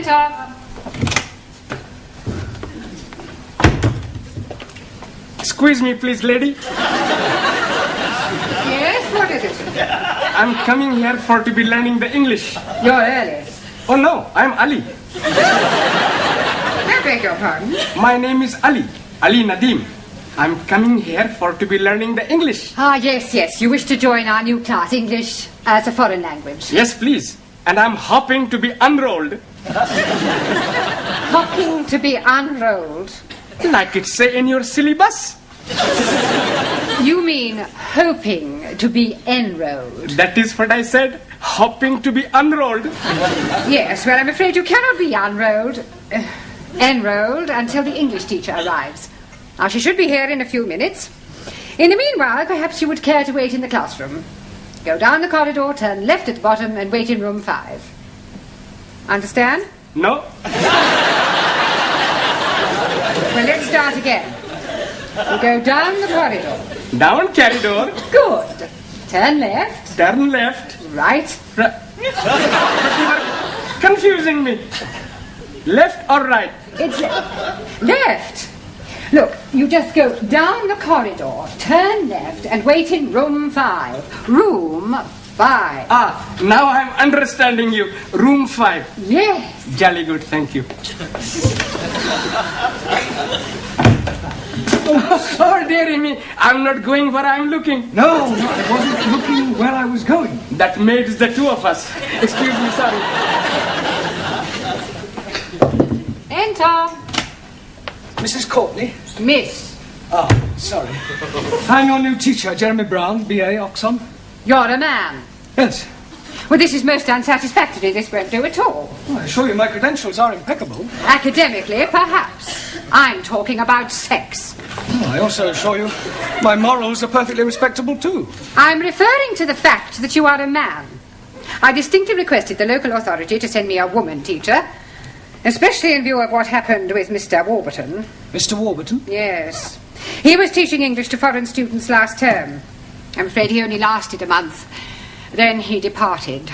Enter. Excuse me, please, lady. Yes, what is it? I'm coming here for to be learning the English. You're early. Oh, no, I'm Ali. I beg your pardon? My name is Ali Nadim. I'm coming here for to be learning the English. Ah, yes. You wish to join our new class, English as a foreign language. Yes, please. And I'm hoping to be unrolled. Hoping to be unrolled? Like it say in your syllabus. You mean hoping to be enrolled? That is what I said. Hoping to be unrolled. Yes, well, I'm afraid you cannot be enrolled until the English teacher arrives. Now, she should be here in a few minutes. In the meanwhile, perhaps you would care to wait in the classroom. Go down the corridor, turn left at the bottom, and wait in room 5. Understand? No. Well, let's start again. You go down the corridor. Down corridor. Good. Turn left. Turn left. Right. But you are confusing me. Left or right? It's left. Look, you just go down the corridor, turn left, and wait in room 5. Room 5. Ah, now I'm understanding you. Room 5. Yes. Jolly good, thank you. Oh, dearie me, I'm not going where I'm looking. No, I wasn't looking where I was going. That made the two of us. Excuse me, sorry. Enter. Mrs. Courtney? Miss. Oh, sorry. I'm your new teacher, Jeremy Brown, B.A. Oxon. You're a man. Yes. Well, this is most unsatisfactory. This won't do at all. Well, I assure you my credentials are impeccable. Academically, perhaps. I'm talking about sex. Oh, I also assure you my morals are perfectly respectable, too. I'm referring to the fact that you are a man. I distinctly requested the local authority to send me a woman teacher, especially in view of what happened with Mr. Warburton. Mr. Warburton? Yes. He was teaching English to foreign students last term. I'm afraid he only lasted a month. Then he departed.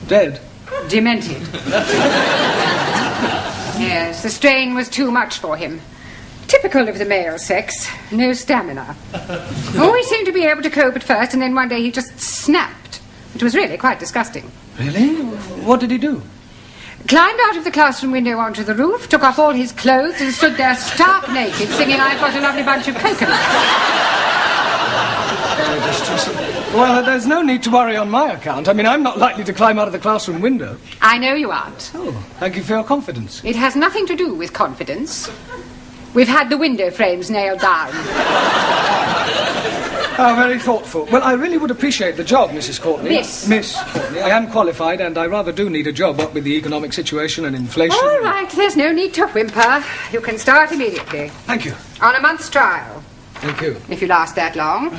Dead? Demented. Yes, the strain was too much for him. Typical of the male sex. No stamina. Oh, he seemed to be able to cope at first, and then one day he just snapped. It was really quite disgusting. Really? What did he do? Climbed out of the classroom window onto the roof, took off all his clothes, and stood there stark naked, singing, "I've got a lovely bunch of coconuts." Very distressing. Well, there's no need to worry on my account. I mean, I'm not likely to climb out of the classroom window. I know you aren't. Oh, thank you for your confidence. It has nothing to do with confidence. We've had the window frames nailed down. Oh, very thoughtful. Well, I really would appreciate the job, Mrs. Courtney. Miss Courtney. I am qualified, and I rather do need a job, what with the economic situation and inflation. All right, there's no need to whimper. You can start immediately. Thank you. On a month's trial. Thank you. If you last that long.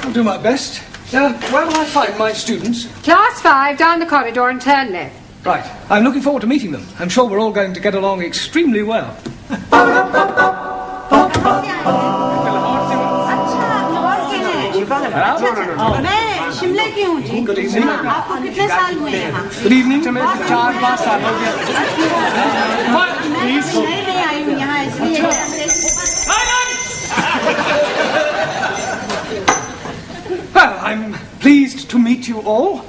I'll do my best. Where will I find my students? Class 5, down the corridor and turn left. Right. I'm looking forward to meeting them. I'm sure we're all going to get along extremely well. Good evening. Good evening. Well, I'm pleased to meet you all.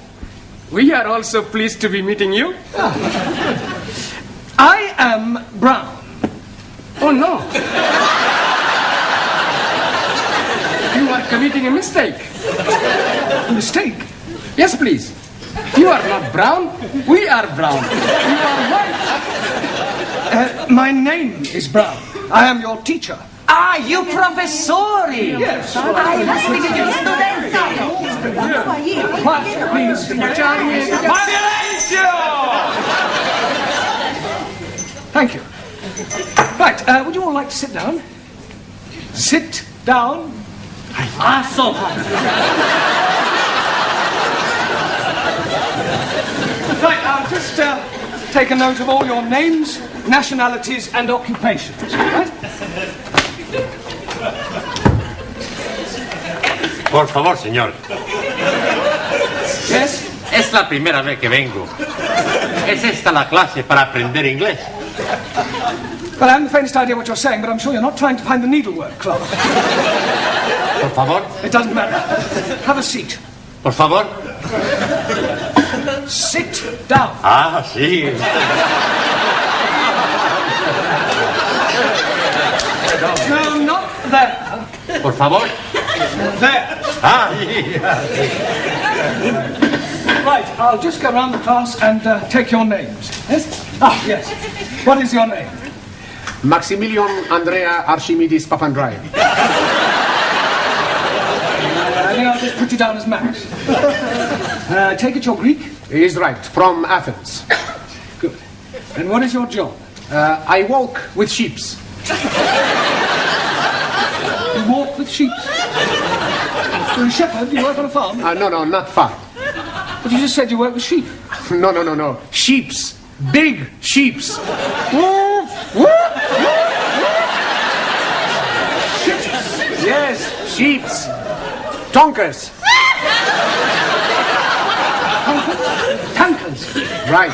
We are also pleased to be meeting you. I am Brown. Oh, no. You are committing a mistake. A mistake? Yes, please. You are not brown. We are brown. You are white. My name is Brown. I am your teacher. Ah, you professori! Yes. Quiet, please. Thank you. Right, would you all like to sit down? Sit down. Right, I'll just take a note of all your names, nationalities, and occupations. Right? Por favor, señor. Yes? Es la primera vez que vengo. ¿Es esta la clase para aprender inglés? Well, I haven't the faintest idea what you're saying, but I'm sure you're not trying to find the needlework club. Por favor. It doesn't matter. Have a seat. Por favor. Sit down. Ah, sí. No, not there. Por favor. There. Ah, yeah. Right, I'll just go around the class and take your names. Yes? Ah, yes. What is your name? Maximilian Andrea Archimedes Papandreou. I think I'll just put you down as Max. I take it you're Greek? He is right, from Athens. Good. And what is your job? I walk with sheeps. You walk with sheep. You're a shepherd? You work on a farm? No, not far. But you just said you work with sheep. No. Sheeps. Big sheeps. Yes, sheeps. Tonkers. Tankers. Right.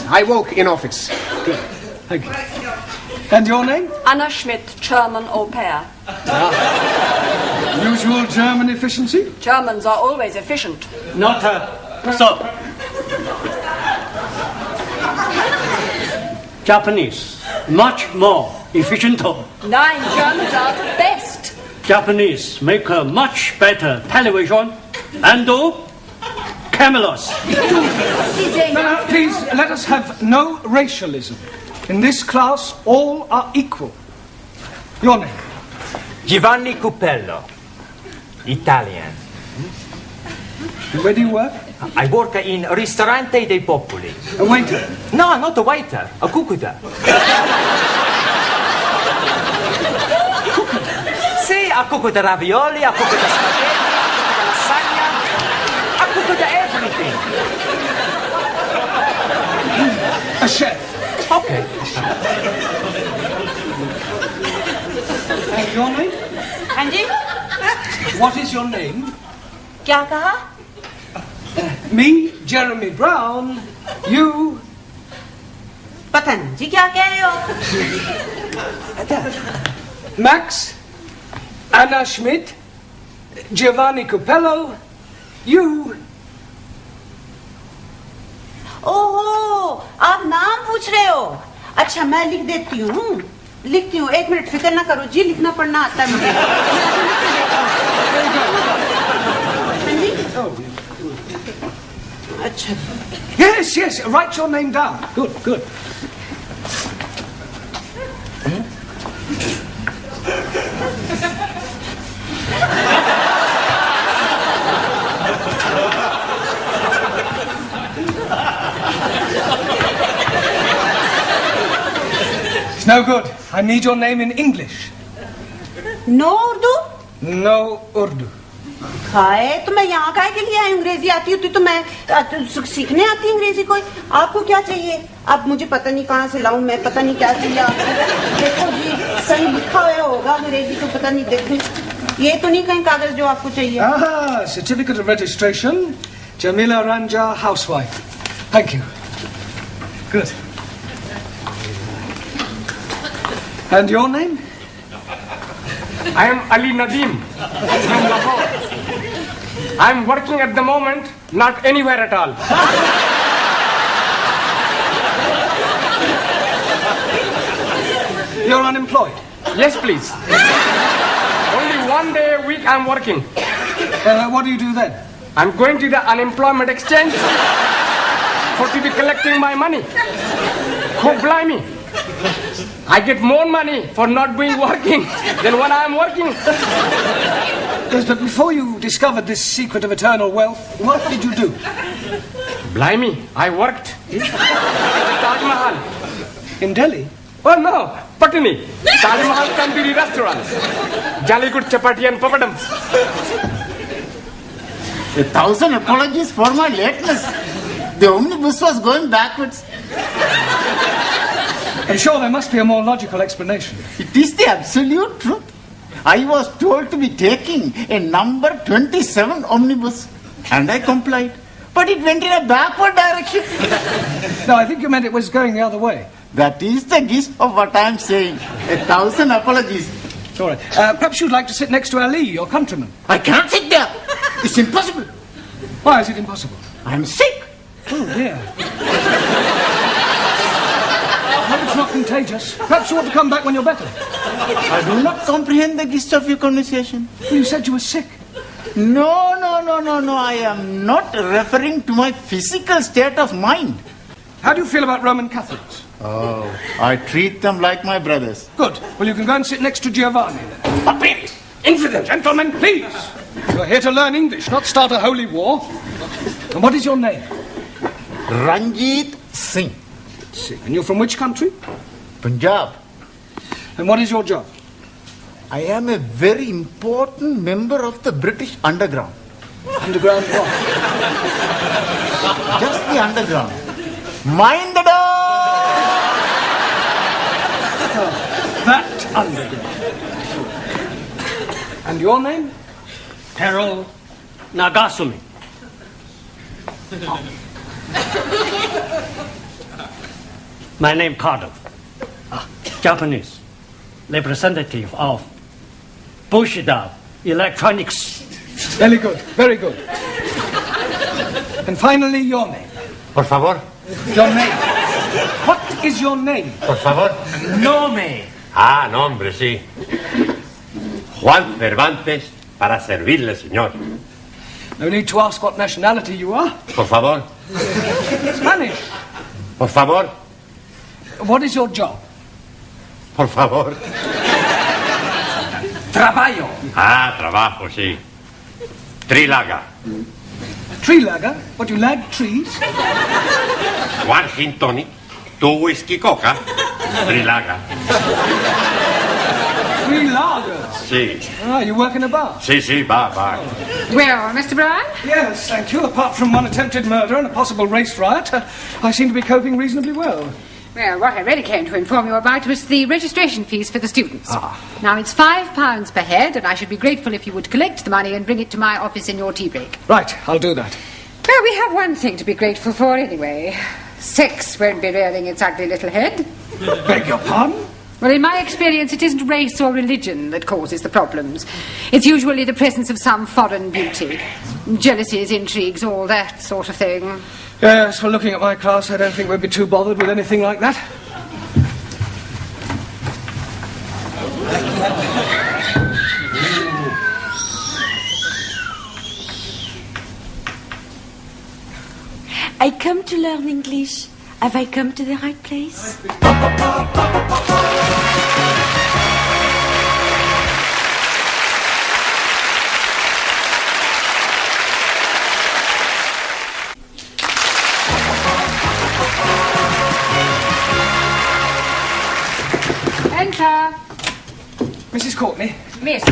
I work in office. Good. Thank you. And your name? Anna Schmidt, German au pair. Usual German efficiency? Germans are always efficient. Not so. Japanese, much more efficient. Nine Germans are the best. Japanese make a much better television and do cameras. No, please, let us have no racialism. In this class, all are equal. Your name? Giovanni Cupello, Italian. And where do you work? I work in Ristorante dei Popoli. A waiter. No, not a waiter, a cuccuta. Sì, a cuccuta ravioli, a cuccuta spaghetti, a cuccuta lasagna, a cuccuta everything. A chef. Okay. And your name? हाँ जी What is your name? क्या कहा Me, Jeremy Brown. You. पता नहीं जी क्या कह रहे हो Max. Anna Schmidt. Giovanni Cupello. You. ओहो आप नाम पूछ रहे हो अच्छा मैं लिख देती हूँ लिखती हूँ 1 मिनट फिक्र ना करो जी लिखना पढ़ना आता है मुझे अच्छा Yes, write your name down. Good. It's no good. I need your name in English. No Urdu No Urdu. Hi तो मैं यहाँ काहे के लिए आई अंग्रेजी आती होती तो मैं सीखने आती अंग्रेजी कोई आपको क्या चाहिए अब मुझे पता नहीं कहाँ से लाऊं मैं पता नहीं क्या चाहिए आपको देखो जी सही लिखा हुआ होगा अंग्रेजी तो पता नहीं देखो ये तो नहीं कहीं कागज जो आपको चाहिए Ah, certificate of registration. Jamila Ranja, housewife. Thank you. Good. And your name? I am Ali Nadeem from Lahore. I am working at the moment, not anywhere at all. You're unemployed. Yes, please. Only 1 day a week I am working. What do you do then? I'm going to the unemployment exchange to be collecting my money. Oh, blimey. I get more money for not being working than when I am working. Yes, but before you discovered this secret of eternal wealth, what did you do? Blimey, I worked at the Taj Mahal. In Delhi? Oh no, Patni. Taj Mahal Tandoori restaurant. Jolly good chapati and papadums. 1,000 apologies for my lateness. The omnibus was going backwards. I'm sure there must be a more logical explanation. It is the absolute truth. I was told to be taking a number 27 omnibus and I complied. But it went in a backward direction. No, I think you meant it was going the other way. That is the gist of what I'm saying. 1,000 apologies. It's all right. Perhaps you'd like to sit next to Ali, your countryman. I can't sit there. It's impossible. Why is it impossible? I'm sick. Oh, dear. Hope it's not contagious. Perhaps you want to come back when you're better. I do not comprehend the gist of your conversation. Well, you said you were sick. No. I am not referring to my physical state of mind. How do you feel about Roman Catholics? Oh, I treat them like my brothers. Good. Well, you can go and sit next to Giovanni then. But please, infidel. Gentlemen, please. You're here to learn English, not start a holy war. And what is your name? Ranjeet Singh. And you're from which country? Punjab. And what is your job? I am a very important member of the British underground. Underground what? Just the underground. Mind the door! That underground. And your name? Taro Nagasumi. My name Taro. Japanese. Representative of Bushido Electronics. Very good, very good. And finally, your name. Por favor. Your name. What is your name? Por favor. Nome. Ah, nombre, sí. Juan Cervantes, para servirle, señor. No need to ask what nationality you are. Por favor. Spanish. Por favor. What is your job? Por favor. Traballo. Ah, trabajo, sí. Trilaga. Tree lagger? What, you lag trees? One gin tonic, 2 whiskey coca, Trilaga. Tree lagers? Sí. Ah, you work in a bar? Sí, va. Well, Mr. Brown? Yes, thank you. Apart from one attempted murder and a possible race riot, I seem to be coping reasonably well. Well, what I really came to inform you about was the registration fees for the students. Now, it's £5 per head, and I should be grateful if you would collect the money and bring it to my office in your tea break. Right, I'll do that. Well, we have one thing to be grateful for anyway. Sex won't be rearing its ugly little head. Beg your pardon? Well, in my experience, it isn't race or religion that causes the problems. It's usually the presence of some foreign beauty. Jealousies, intrigues, all that sort of thing. Yes, well, looking at my class, I don't think we'd be too bothered with anything like that. I come to learn English. Have I come to the right place? Enter. Mrs. Courtney. Miss.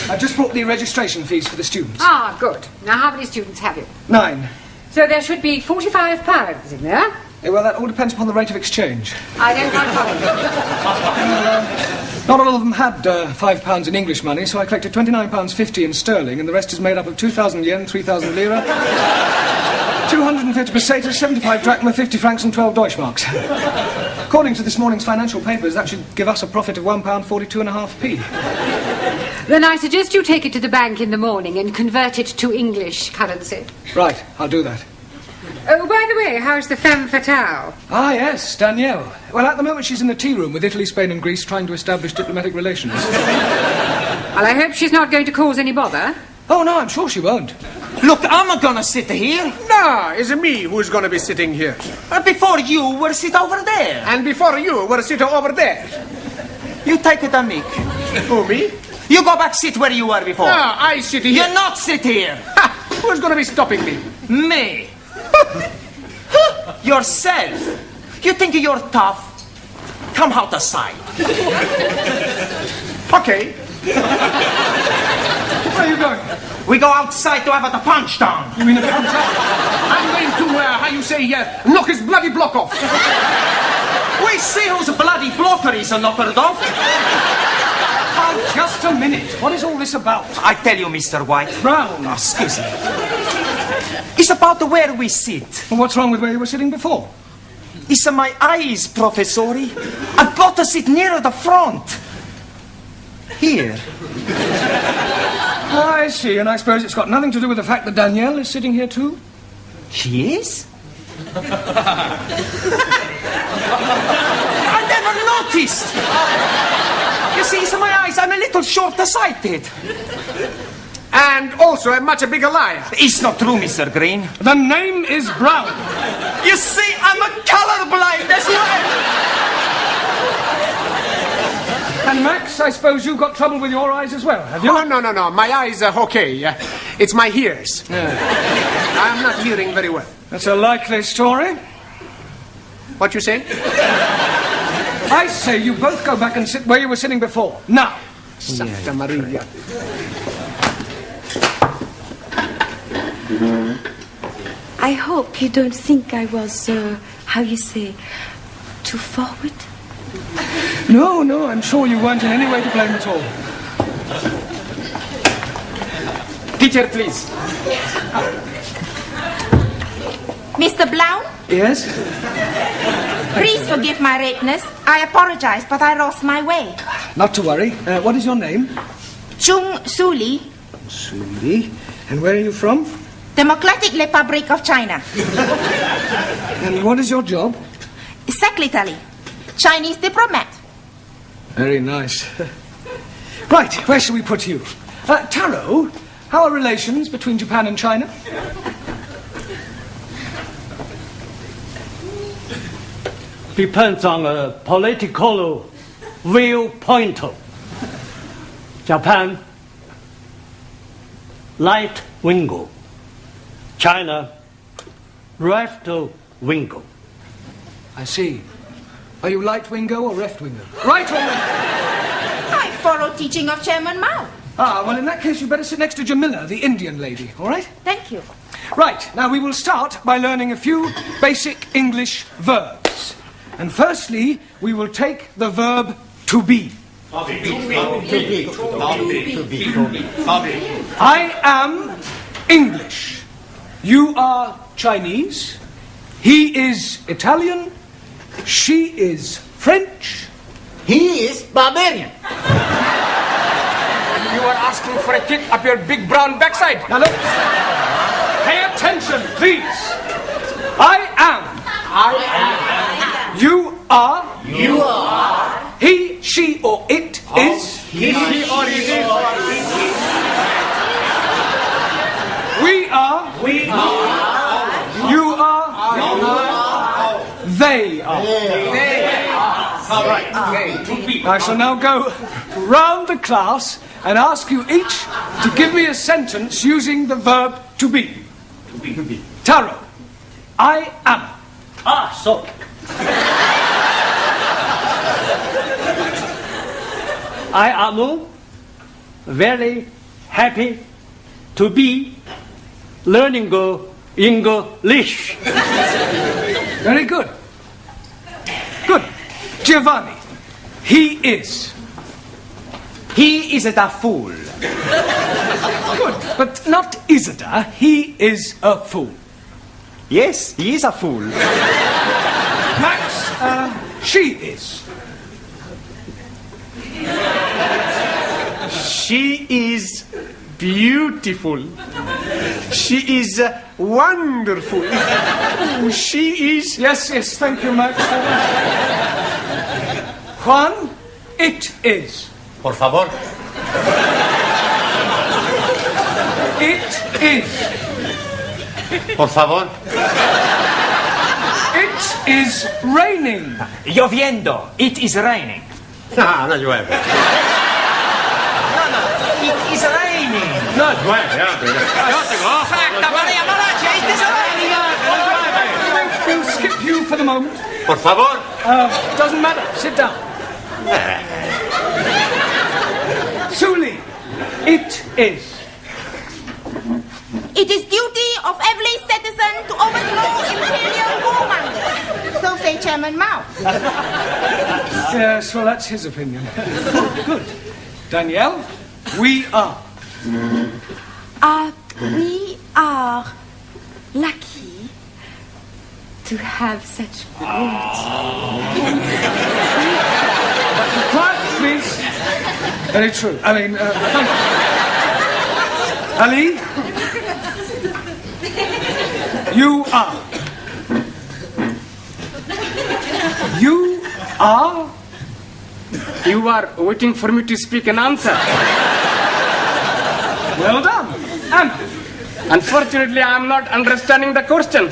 I've just brought the registration fees for the students. Ah, good. Now, how many students have you? 9. So there should be £45 in there. Well, that all depends upon the rate of exchange. I don't quite follow you. Not all of them had £5 in English money, so I collected £29.50 in sterling, and the rest is made up of 2,000 yen, 3,000 lira, 250 pesetas, 75 drachma, 50 francs, and 12 Deutschmarks. According to this morning's financial papers, that should give us a profit of £1.42.5p. Then I suggest you take it to the bank in the morning and convert it to English currency. Right, I'll do that. Oh, by the way, how's the femme fatale? Ah, yes, Danielle. Well, at the moment she's in the tea room with Italy, Spain and Greece trying to establish diplomatic relations. Well, I hope she's not going to cause any bother. Oh, no, I'm sure she won't. Look, I'm not gonna sit here. No, it's me who's going to be sitting here. Before you were sit over there. And before you were sitting over there. You take it on me. Who, me? You go back sit where you were before. No, I sit here. You not sit here. Ha! Who's going to be stopping me? Me. Yourself. You think you're tough? Come out the side. Okay. Where are you going? We go outside to have a punch down. You mean a punch out? I'm going to, how you say, knock his bloody block off. We see whose bloody blocker is knockered off. Oh, just a minute. What is all this about? I tell you, Mr. White. Brown. Excuse me. It's about where we sit. Well, what's wrong with where you were sitting before? It's my eyes, Professori. I've got to sit nearer the front. Here. I see, and I suppose it's got nothing to do with the fact that Danielle is sitting here too? She is? I never noticed. You see, it's my eyes. I'm a little short-sighted. And also a much bigger liar. It's not true, Mr. Green. The name is Brown. You see, I'm a colorblind, that's right. And Max, I suppose you've got trouble with your eyes as well, have you? Oh, no. My eyes are okay. It's my ears. I'm not hearing very well. That's a likely story. What you say? I say you both go back and sit where you were sitting before. Now. Santa Maria. I hope you don't think I was, how you say, too forward. No, I'm sure you weren't in any way to blame at all. Teacher, please. Mr. Blount? Yes? Please forgive my lateness. I apologize, but I lost my way. Not to worry. What is your name? Chung Suli. Suli. And where are you from? Democratic Republic of China. And what is your job? Secretary. Chinese diplomat. Very nice. Right, where shall we put you? Taro, how are relations between Japan and China? Depends on a political viewpoint. Japan, right wing. China, left wing. I see. Are you right-wingo or left-wingo? Right or left? I follow teaching of Chairman Mao. Well, in that case, you better sit next to Jamila, the Indian lady, all right? Thank you. Right, now we will start by learning a few basic English verbs. And firstly, we will take the verb to be. I am English. You are Chinese. He is Italian. She is French. He is barbarian. You are asking for a kick up your big brown backside. Now look. Pay attention, please. I am. You are. You are. He, she, or it is. He or it is. We are. We are. You are. They are. All right. I shall now go round the class and ask you each to give me a sentence using the verb to be. Taro, I am. So. I am very happy to be learning English. Very good. Good. Giovanni, he is. He is a fool. Good, but not Isidore. He is a fool. Yes, he is a fool. Max, she is. She is beautiful. She is wonderful. She is... Yes, thank you, Max. Juan, it is. Por favor. It is. Por favor. It is raining. Lloviendo. It is raining. No llueve. It is raining. No llueve, hombre. Santa Maria Malachi, it is raining. We'll skip you for the moment. Por favor. Doesn't matter. Sit down. Suli, it is. It is duty of every citizen to overthrow imperial warmongers. So say Chairman Mao. Yes, well, that's his opinion. Good. Danielle, we are. We are lucky to have such great... Quiet, please. Very true. I mean, thank you. Ali, you are. You are? You are waiting for me to speak an answer. Well done. And? Unfortunately, I am not understanding the question.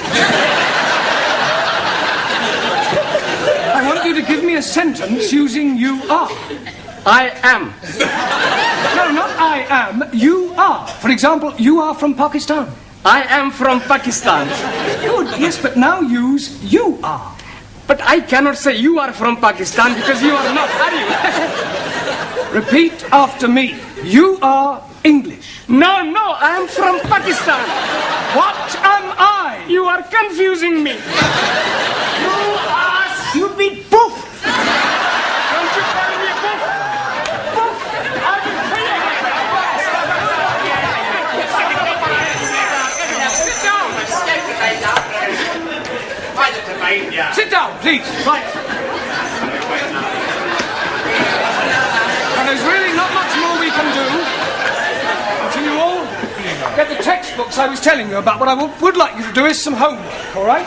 I want you to give me a sentence using you are. I am. No, not I am. You are. For example, you are from Pakistan. I am from Pakistan. Good, yes, but now use you are. But I cannot say you are from Pakistan because you are not, are you? Repeat after me. You are English. No, I am from Pakistan. What am I? You are confusing me. You are stupid poof. Don't you call me a poof? Poof. I will tell you. Sit down, please. Right. And there's really not much more we can do until you all get the textbooks I was telling you about. What I would like you to do is some homework, all right?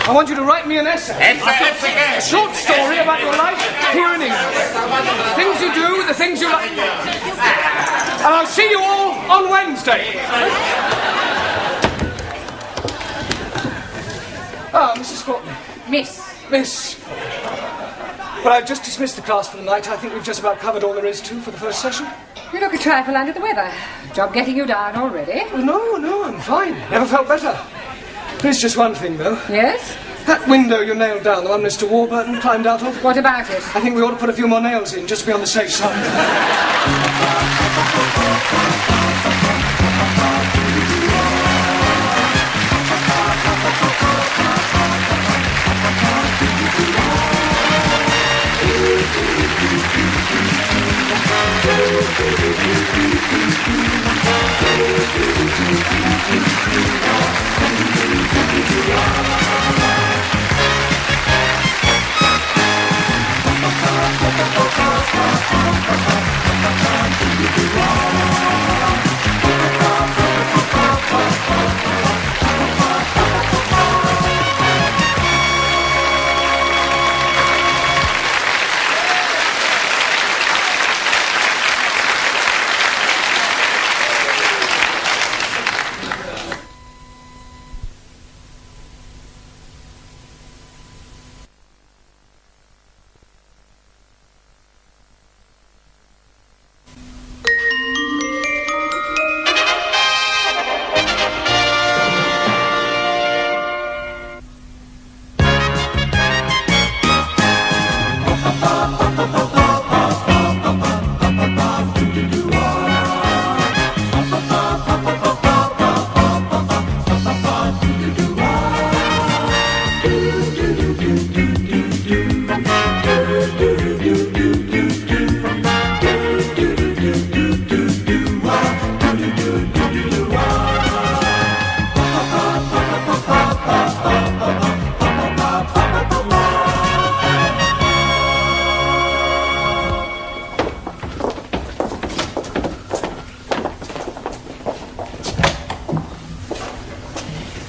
I want you to write me an essay. A short story about your life here in England. The things you do, the things you like. And I'll see you all on Wednesday. Ah, Mrs. Courtney. Miss. Well, I've just dismissed the class for the night. I think we've just about covered all there is to for the first session. You look a trifle under the weather. Job getting you down already? Well, no, I'm fine. Never felt better. There's just one thing, though. Yes? That window you nailed down, the one Mr. Warburton climbed out of. What about it? I think we ought to put a few more nails in, just to be on the safe side.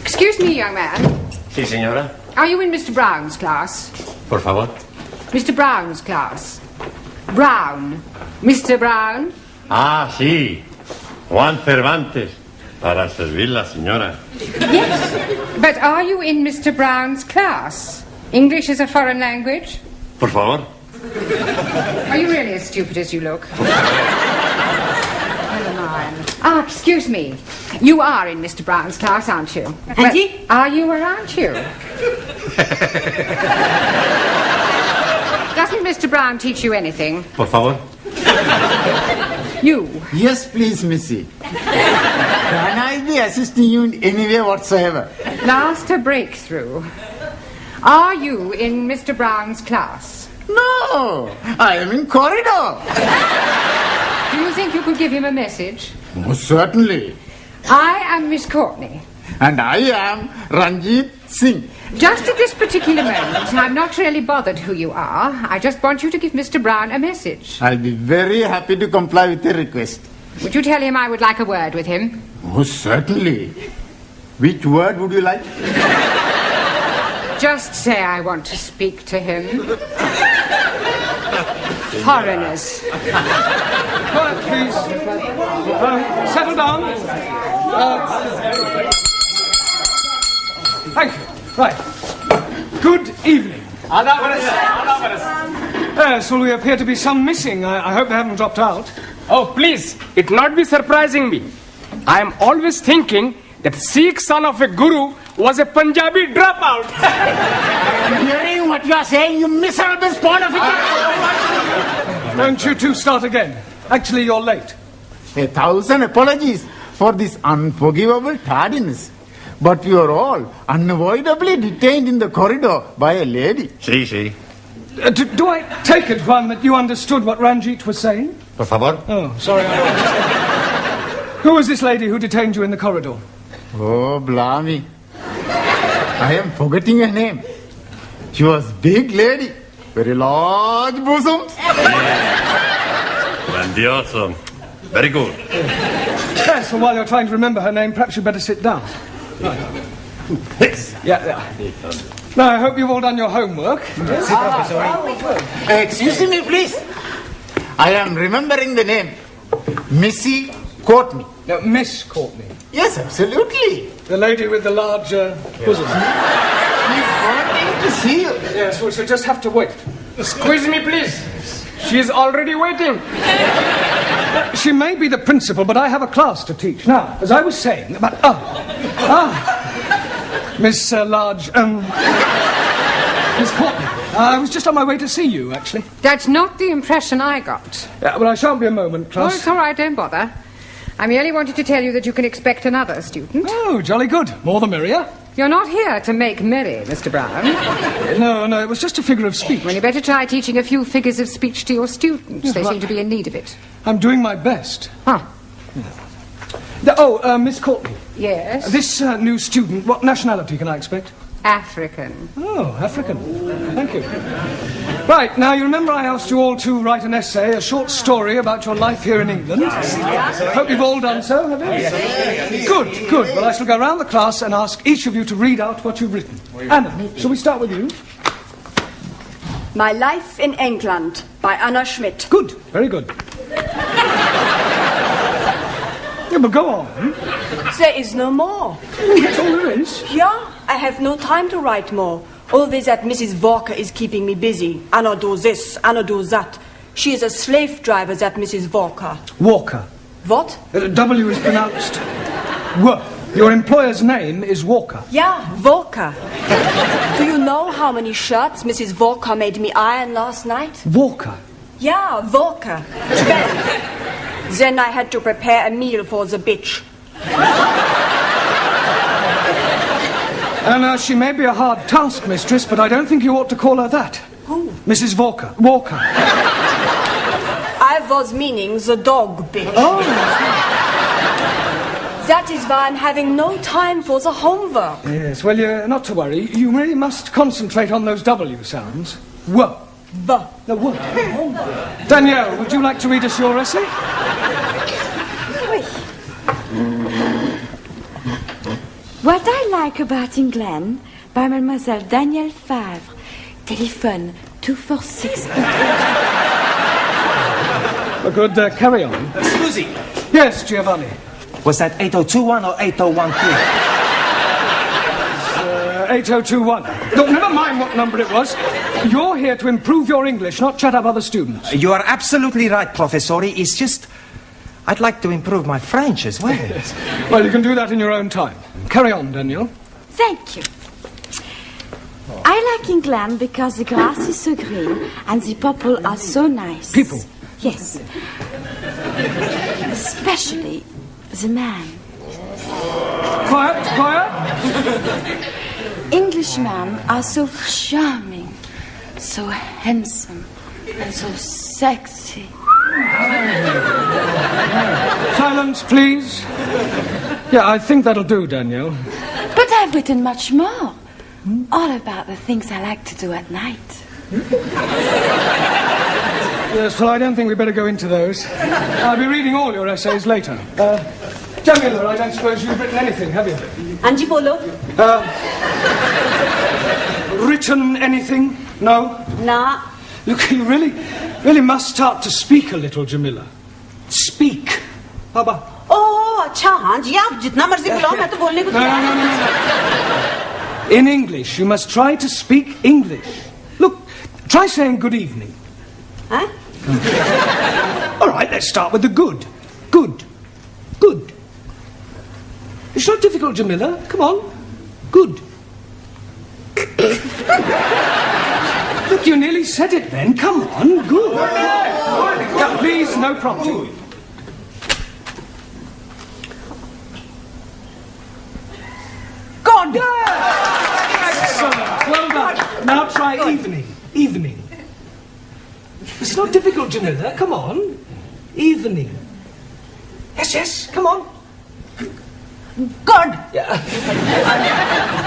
Excuse me, young man. Sí, señora. Are you in Mr. Brown's class? Por favor. Mr. Brown's class. Brown. Mr. Brown? Ah, sí. Juan Cervantes. Para servir la señora. Yes. But are you in Mr. Brown's class? English is a foreign language? Por favor. Are you really as stupid as you look? Never mind. Ah, excuse me. You are in Mr. Brown's class, aren't you? Ranjeet? Are you or aren't you? Doesn't Mr. Brown teach you anything? Por favor. You? Yes, please, Missy. Can I be assisting you in any way whatsoever? Last a breakthrough. Are you in Mr. Brown's class? No, I am in corridor. Do you think you could give him a message? Most certainly. I am Miss Courtney. And I am Ranjeet Singh. Just at this particular moment, I'm not really bothered who you are. I just want you to give Mr. Brown a message. I'll be very happy to comply with your request. Would you tell him I would like a word with him? Oh, certainly. Which word would you like? Just say I want to speak to him. Foreigners. Quiet, please. Settle down. Thank you. Right. Good evening. Yes, well, we appear to be some missing. I hope they haven't dropped out. Oh, please, it not be surprising me. I am always thinking that Sikh son of a guru was a Punjabi dropout. I'm hearing what you are saying, you miserable spawn of it. Don't you two start again. Actually, you're late. 1,000 apologies for this unforgivable tardiness. But we are all unavoidably detained in the corridor by a lady. Sí. Do I take it, Juan, that you understood what Ranjeet was saying? Por favor. Oh, sorry. Who was this lady who detained you in the corridor? Oh, blimey. I am forgetting her name. She was big lady. Very large bosoms. Grandioso. Very good. Yes, well, while you're trying to remember her name, perhaps you'd better sit down. Right. Yeah. Now, I hope you've all done your homework. Excuse me, please. I am remembering the name. Missy Courtney. No, Miss Courtney. Yes, absolutely. The lady with the large bosom. She's wanting to see you. Yes, well, she'll just have to wait. Squeeze me, please. She's already waiting. She may be the principal, but I have a class to teach. Now, as I was saying about... Miss Miss Courtney. I was just on my way to see you, actually. That's not the impression I got. Yeah, but I shan't be a moment, class. Oh, it's all right, don't bother. I merely wanted to tell you that you can expect another student. Oh, jolly good. More the merrier. You're not here to make merry, Mr. Brown. No, it was just a figure of speech. Well, you better try teaching a few figures of speech to your students. Yes, they right. seem to be in need of it. I'm doing my best. Huh. Miss Courtney. Yes? This new student, what nationality can I expect? African. Oh, African. Thank you. Right, now you remember I asked you all to write an essay, a short story about your life here in England? Hope you've all done so, have you? Good. Well, I shall go round the class and ask each of you to read out what you've written. Anna, shall we start with you? My Life in England by Anna Schmidt. Good, very good. Yeah, but go on. There is no more. That's all there is? Yeah, I have no time to write more. Always that Mrs. Walker is keeping me busy. Anna do this, Anna do that. She is a slave driver, that Mrs. Walker. Walker. What? W is pronounced W. Your employer's name is Walker. Yeah, Walker. Do you know how many shirts Mrs. Walker made me iron last night? Walker? Yeah, Walker. 12. Then I had to prepare a meal for the bitch. And she may be a hard taskmistress, but I don't think you ought to call her that. Who? Mrs. Walker. Walker. I was meaning the dog bitch. Oh. That is why I'm having no time for the homework. Yes, well, not to worry. You really must concentrate on those W sounds. W. The. The W. Danielle, would you like to read us your essay? What I like about England by Mademoiselle Danielle Favre. Telephone 246. Good, carry on. Susie, Yes, Giovanni. was that 8021 or 8013? 8021. Look, never mind what number it was. You're here to improve your English, not chat up other students. You are absolutely right, Professori. It's just... I'd like to improve my French as well. Well, you can do that in your own time. Carry on, Danielle. Thank you. I like England because the grass is so green and the people are so nice. People? Yes. Especially the man. Quiet. Englishmen are so charming, so handsome, and so sexy. Silence, please. Yeah, I think that'll do, Danielle. But I've written much more. All about the things I like to do at night. Yes, well, I don't think we better go into those. I'll be reading all your essays later. Jamila, I don't suppose you've written anything, have you? Anji bolo. Written anything? No? Na. Look, you really must start to speak a little, Jamila. Speak. How about? Oh, अच्छा हाँ जी आप जितना मर्जी बुलाओ मैं तो बोलने को तैयार हूँ. In English, you must try to speak English. Look, try saying good evening. Huh? All right, let's start with the good. Good. Good. It's not difficult, Jamila. Come on. Good. Look, you nearly said it then. Come on. Good. Now, please, no prompting. God. Excellent. Well done. Now try evening. Evening. It's not difficult, Jamila. Come on. Evening. Yes, come on. God. Yeah.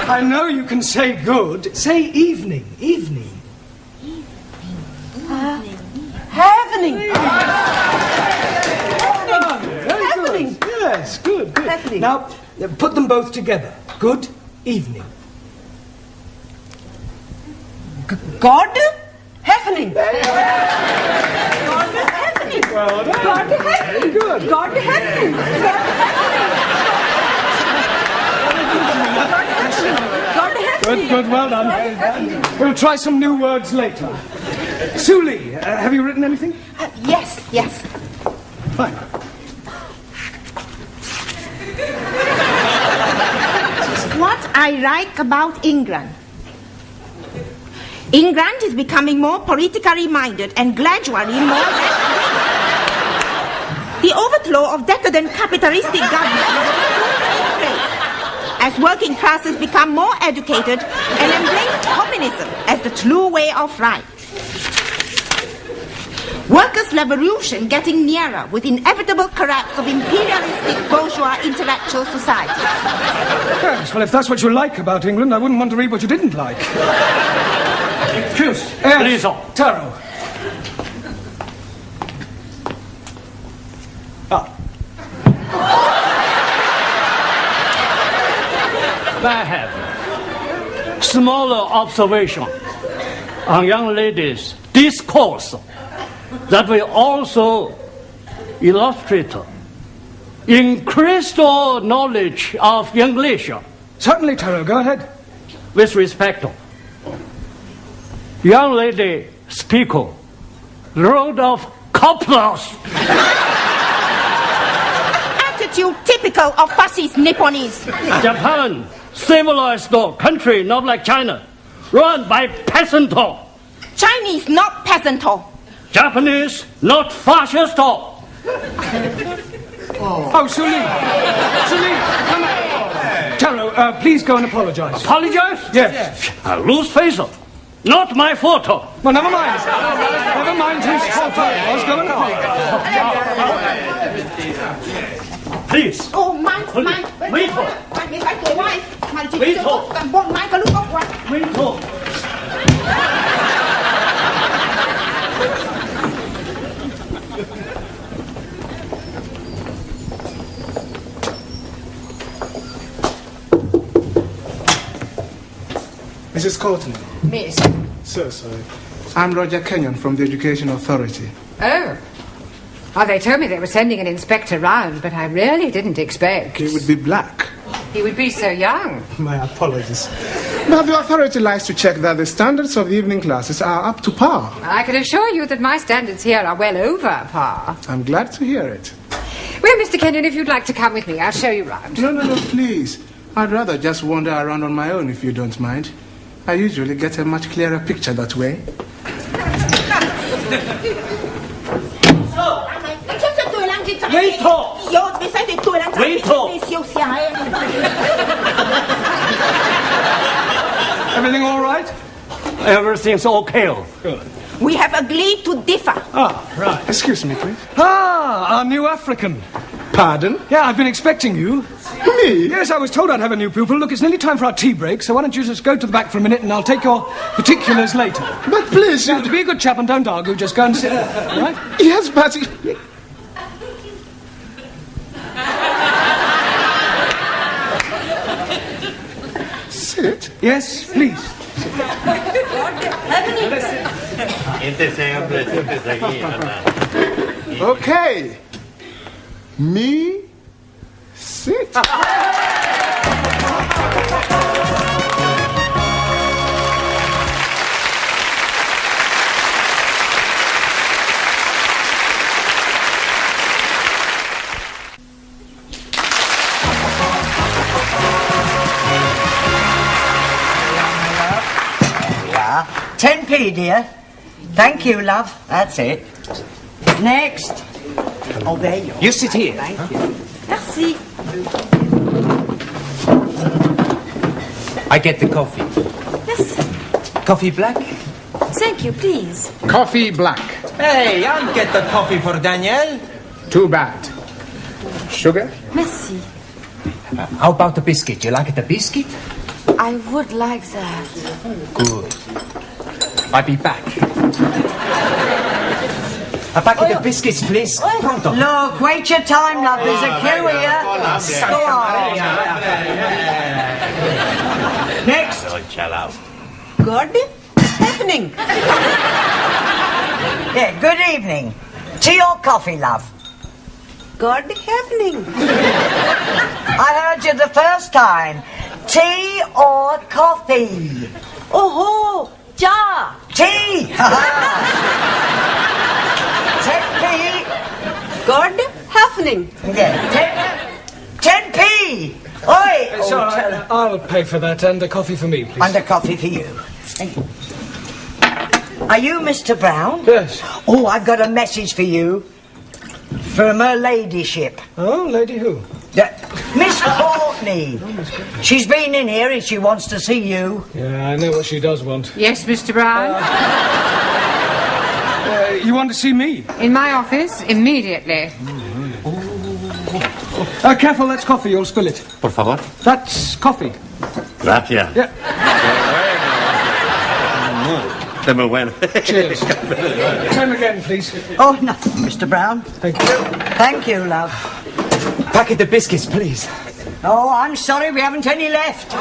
I know you can say good. Say evening. Evening. Happening. Happening. Yes, good. Happening. Now, put them both together. Good evening. God. Happening. Well done. God happening. Good. God happening. Good, well done. We'll try some new words later. Suli, have you written anything? Yes. Fine. What I like about England. England is becoming more politically minded and gradually more... The overthrow of decadent capitalistic government will take place as working classes become more educated and embrace communism as the true way of life. Workers' revolution getting nearer with inevitable collapse of imperialistic bourgeois intellectual society. Yes, well, if that's what you like about England, I wouldn't want to read what you didn't like. Excuse, Yes, please. Taro. I have smaller observation on young ladies' discourse that will also illustrate increased knowledge of English. Certainly, Taro, go ahead. With respect, young lady speak load of couplers. Attitude typical of fascist Nipponese. Japan, civilized country, not like China, run by peasant. Chinese, not peasant. Japanese, not fascist. Oh, Suli, come on. Taro, please go and apologize. Apologize? Yes. I lose face. Not my fault. Well, never mind. Never mind whose fault it was. Go and apologize. Please. Oh, mine. Wait. Mrs. Courtney. Miss. So sorry. I'm Roger Kenyon from the Education Authority. Oh. Oh, they told me they were sending an inspector round, but I really didn't expect. He would be black. He would be so young. My apologies. But the authority likes to check that the standards of the evening classes are up to par. I can assure you that my standards here are well over par. I'm glad to hear it. Well, Mr. Kenyon, if you'd like to come with me, I'll show you round. No, please. I'd rather just wander around on my own if you don't mind. I usually get a much clearer picture that way. Everything all right? Everything's okay. Good. We have agreed to differ. Ah, right. Excuse me, please. Ah, our new African. Pardon? Yeah, I've been expecting you. Me? Me? Yes, I was told I'd have a new pupil. Look, it's nearly time for our tea break, so why don't you just go to the back for a minute and I'll take your particulars later. But please... Now, to be a good chap and don't argue, just go and sit there, all right? Yes, but... Sit? Yes, please. Okay. Me, sit. Yeah. 10p, dear. Thank you, love. That's it. Next. Oh, there you are. You sit here. Thank you. Merci. I get the coffee. Yes. Coffee black? Thank you, please. Coffee black. Hey, I'll get the coffee for Danielle. Too bad. Sugar? Merci. How about the biscuit? You like the biscuit? I would like that. Good. I'll be back. A packet of biscuits, please. Pronto. Look, wait your time, love. There's a queue here. Go on. Next. Good evening. Yeah, good evening. Tea or coffee, love? Good evening. I heard you the first time. Tea or coffee? Oh, ja. Tea. 10p. Good evening. Yeah, 10p. Oi. It's all right. I'll pay for that and a coffee for me, please. And a coffee for you. Thank you. Are you Mr. Brown? Yes. Oh, I've got a message for you. From her ladyship. Oh, lady who? Miss Courtney. She's been in here and she wants to see you. Yeah, I know what she does want. Yes, Mr. Brown? You want to see me? In my office, immediately. Careful, that's coffee, you'll spill it. Por favor. That's coffee. Gracias. Yeah. De muy bueno. Cheers. Same again, please. Oh, nothing, Mr. Brown. Thank you. Thank you, love. Packet of biscuits, please. Oh, I'm sorry, we haven't any left.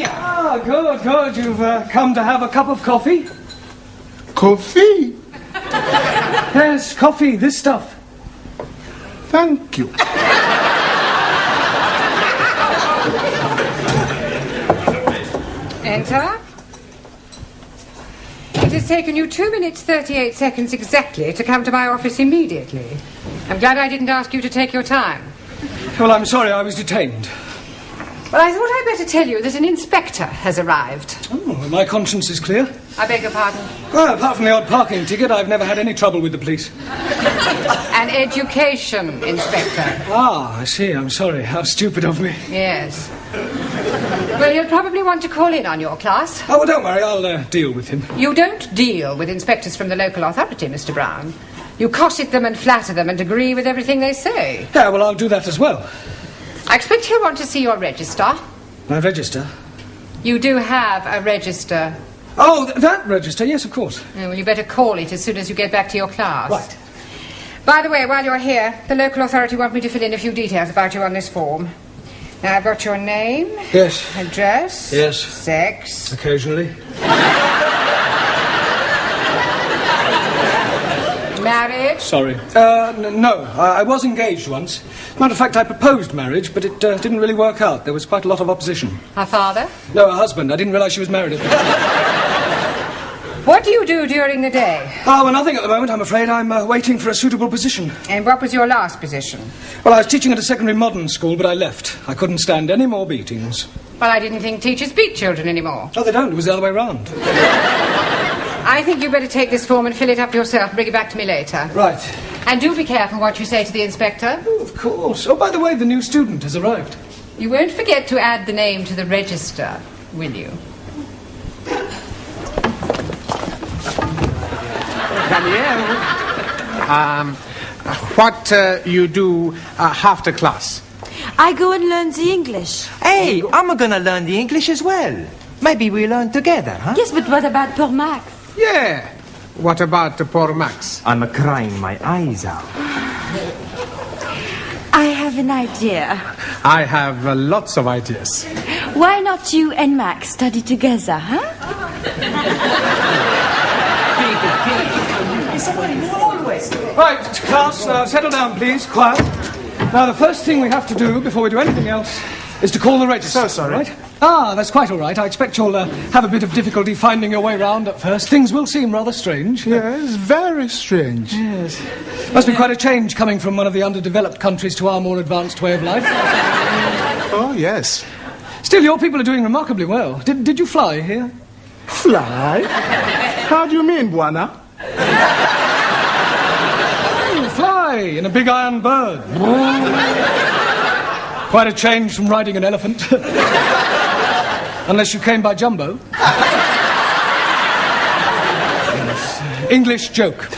Ah, good, good. You've come to have a cup of coffee? Coffee? Yes, coffee, this stuff. Thank you. Enter. It has taken you 2 minutes 38 seconds exactly to come to my office immediately. I'm glad I didn't ask you to take your time. Well, I'm sorry, I was detained. Well, I thought I'd better tell you that an inspector has arrived. Oh, my conscience is clear. I beg your pardon? Well, apart from the odd parking ticket, I've never had any trouble with the police. An education inspector. Ah, I see. I'm sorry. How stupid of me. Yes. Well, he'll probably want to call in on your class. Oh, well, don't worry. I'll deal with him. You don't deal with inspectors from the local authority, Mr. Brown. You cosset them and flatter them and agree with everything they say. Yeah, well, I'll do that as well. I expect he'll want to see your register. My register? You do have a register. Oh, that register? Yes, of course. Oh, well, you better call it as soon as you get back to your class. Right. By the way, while you're here, the local authority want me to fill in a few details about you on this form. Now, I've got your name. Yes. Address. Yes. Sex. Occasionally. Marriage. Sorry. No. I was engaged once. As a matter of fact, I proposed marriage, but it didn't really work out. There was quite a lot of opposition. Her father? No, her husband. I didn't realise she was married. What do you do during the day? Oh, well, nothing at the moment, I'm afraid. I'm waiting for a suitable position. And what was your last position? Well, I was teaching at a secondary modern school, but I left. I couldn't stand any more beatings. Well, I didn't think teachers beat children anymore. Oh, they don't. It was the other way round. I think you better take this form and fill it up yourself and bring it back to me later. Right. And do be careful what you say to the inspector. Oh, of course. Oh, by the way, the new student has arrived. You won't forget to add the name to the register, will you? Danielle, what you do after class? I go and learn the English. Hey, I'm gonna learn the English as well. Maybe we learn together, huh? Yes, but what about poor Max? Yeah. What about the poor Max? I'm crying my eyes out. I have an idea. I have lots of ideas. Why not you and Max study together, huh? Right, class, settle down, please. Quiet. Now, the first thing we have to do before we do anything else is to call the register. So sorry. Right? Ah, that's quite all right. I expect you'll have a bit of difficulty finding your way round at first. Things will seem rather strange. Yes, very strange. Yes. Must be quite a change coming from one of the underdeveloped countries to our more advanced way of life. Oh, yes. Still, your people are doing remarkably well. Did you fly here? Fly? How do you mean, Buana? Fly in a big iron bird. Quite a change from riding an elephant. Unless you came by jumbo. Yes. English joke.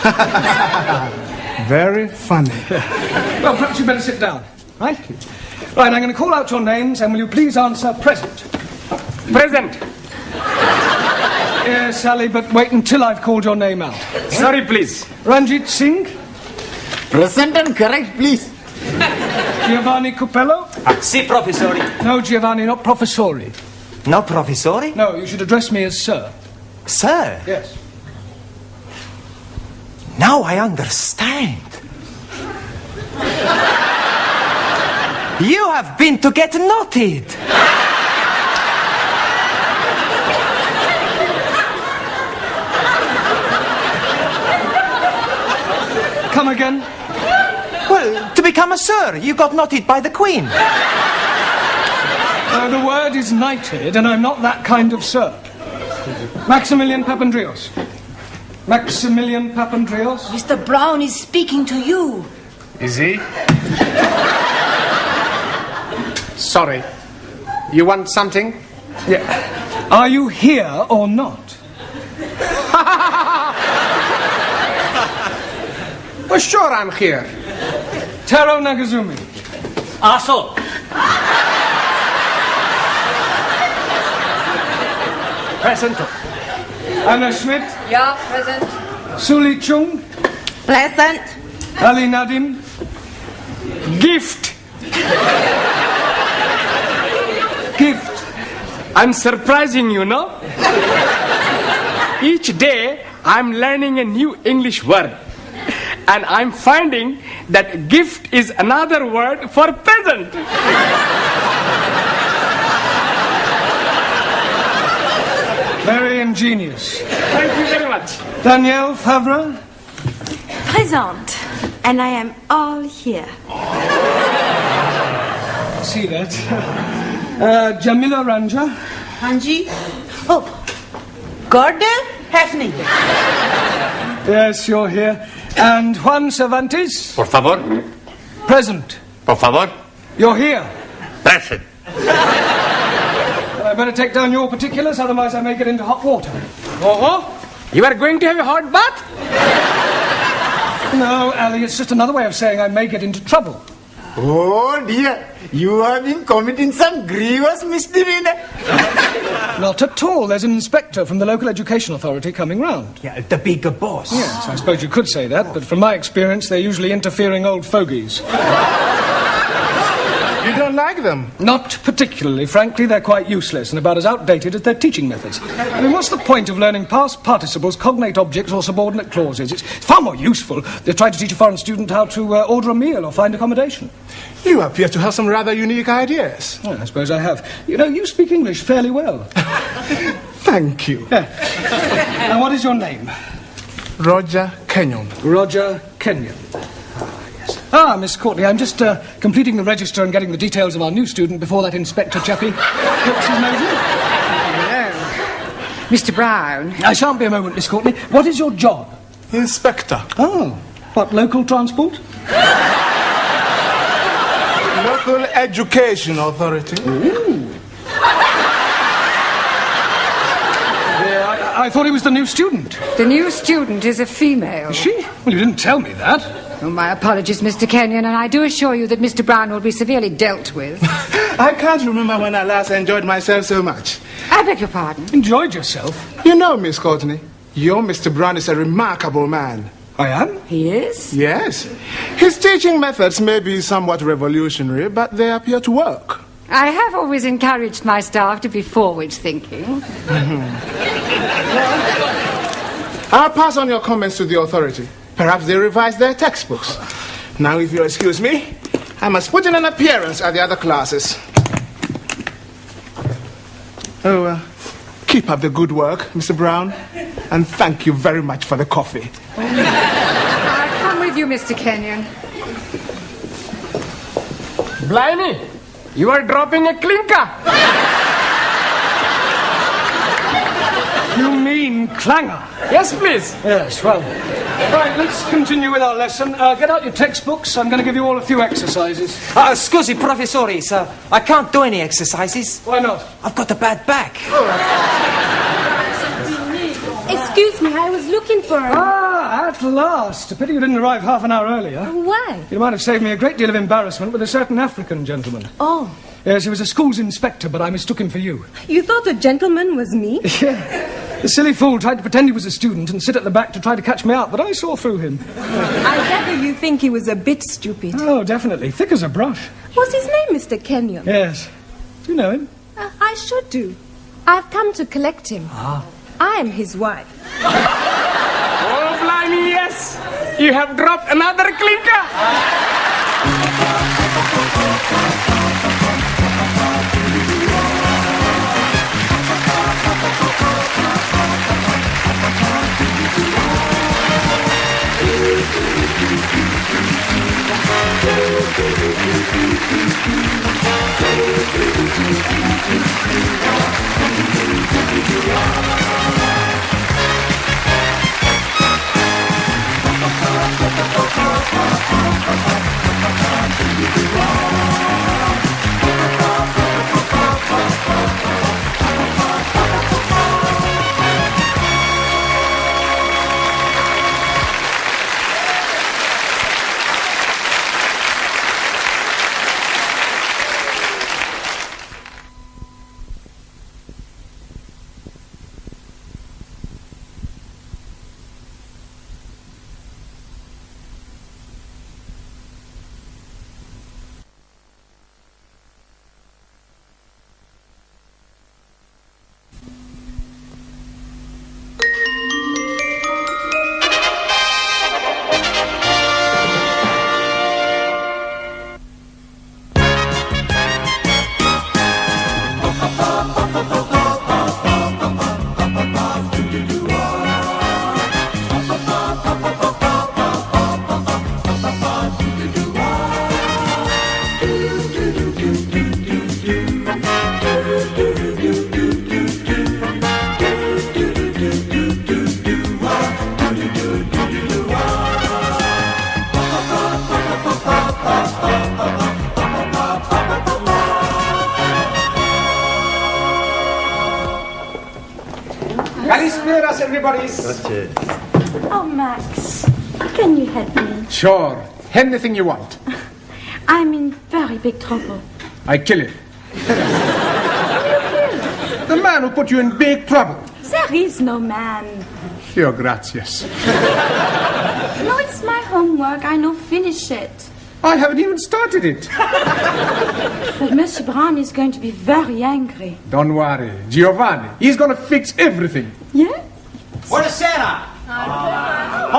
Very funny. Well, perhaps you better sit down. Right? Right, I'm going to call out your names, and will you please answer present? Present. Yes, Sally, but wait until I've called your name out. Sorry, please. Ranjeet Singh? Present and correct, please. Giovanni Coppello? Si, professori. No, Giovanni, not professori. No, professori? No, you should address me as sir. Sir? Yes. Now I understand. You have been to get knotted. Come again? Well, to become a sir, you got knotted by the Queen. The word is knighted, and I'm not that kind of sir. Maximilian Papandreous. Maximilian Papandreous? Mr. Brown is speaking to you. Is he? Sorry. You want something? Yeah. Are you here or not? Well, sure I'm here. Taro Nagazumi. Aso. Present. Anna Schmidt. Yeah, present. Suli Chung. Present. Ali Nadim. Gift. Gift. I'm surprising you, no? Each day, I'm learning a new English word. And I'm finding that gift is another word for present. Very ingenious. Thank you very much. Danielle Favre. Present. And I am all here. See that. Jamila Ranja. Hanji. Oh, good evening. Yes, you're here. And Juan Cervantes. Por favor. Present. Por favor. You're here. Present. I better take down your particulars, otherwise I may get into hot water. Oh, you are going to have a hot bath? No, Ali, it's just another way of saying I may get into trouble. Oh dear, you have been committing some grievous misdemeanor. Not at all. There's an inspector from the local education authority coming round. Yeah, the bigger boss. Yes, I suppose you could say that, but from my experience, they're usually interfering old fogies. You don't like them? Not particularly. Frankly, they're quite useless and about as outdated as their teaching methods. I mean, what's the point of learning past participles, cognate objects, or subordinate clauses? It's far more useful than trying to teach a foreign student how to order a meal or find accommodation. You appear to have some rather unique ideas. Well, I suppose I have. You know, you speak English fairly well. Thank you. Now, what is your name? Roger Kenyon. Roger Kenyon. Miss Courtney, I'm just completing the register and getting the details of our new student before that inspector chappie hooks his nose in. Mr. Brown. I shan't be a moment, Miss Courtney. What is your job? Inspector. Oh, what, local transport? Local Education Authority. Ooh. Yeah, I thought he was the new student. The new student is a female. Is she? Well, you didn't tell me that. Oh, my apologies, Mr. Kenyon, and I do assure you that Mr. Brown will be severely dealt with. I can't remember when I last enjoyed myself so much. I beg your pardon? Enjoyed yourself? You know, Miss Courtney, your Mr. Brown is a remarkable man. I am? He is? Yes. His teaching methods may be somewhat revolutionary, but they appear to work. I have always encouraged my staff to be forward-thinking. I'll pass on your comments to the authority. Perhaps they revise their textbooks. Now, if you'll excuse me, I must put in an appearance at the other classes. Keep up the good work, Mr. Brown, and thank you very much for the coffee. I'll come with you, Mr. Kenyon. Blimey, you are dropping a clinker. You mean clanger? Yes, please. Yes, well. Right, let's continue with our lesson. Get out your textbooks. I'm going to give you all a few exercises. Scusi, professore, sir. I can't do any exercises. Why not? I've got a bad back. Excuse me, I was looking for her. Ah, at last. A pity you didn't arrive half an hour earlier. Why? You might have saved me a great deal of embarrassment with a certain African gentleman. Oh. Yes, he was a school's inspector, but I mistook him for you. You thought the gentleman was me? Yeah. The silly fool tried to pretend he was a student and sit at the back to try to catch me out, but I saw through him. I gather you think he was a bit stupid. Oh, definitely. Thick as a brush. What's his name, Mr. Kenyon? Yes. Do you know him? I should do. I've come to collect him. Ah. I am his wife. Oh, blimey, yes. You have dropped another clinker. Oh, Max, can you help me? Sure. Anything you want. I'm in very big trouble. I kill him. The man who put you in big trouble. There is no man. Your gracias. No, it's my homework. I know finish it. I haven't even started it. But Monsieur Brown is going to be very angry. Don't worry. Giovanni, he's going to fix everything. Yeah? Buonasera.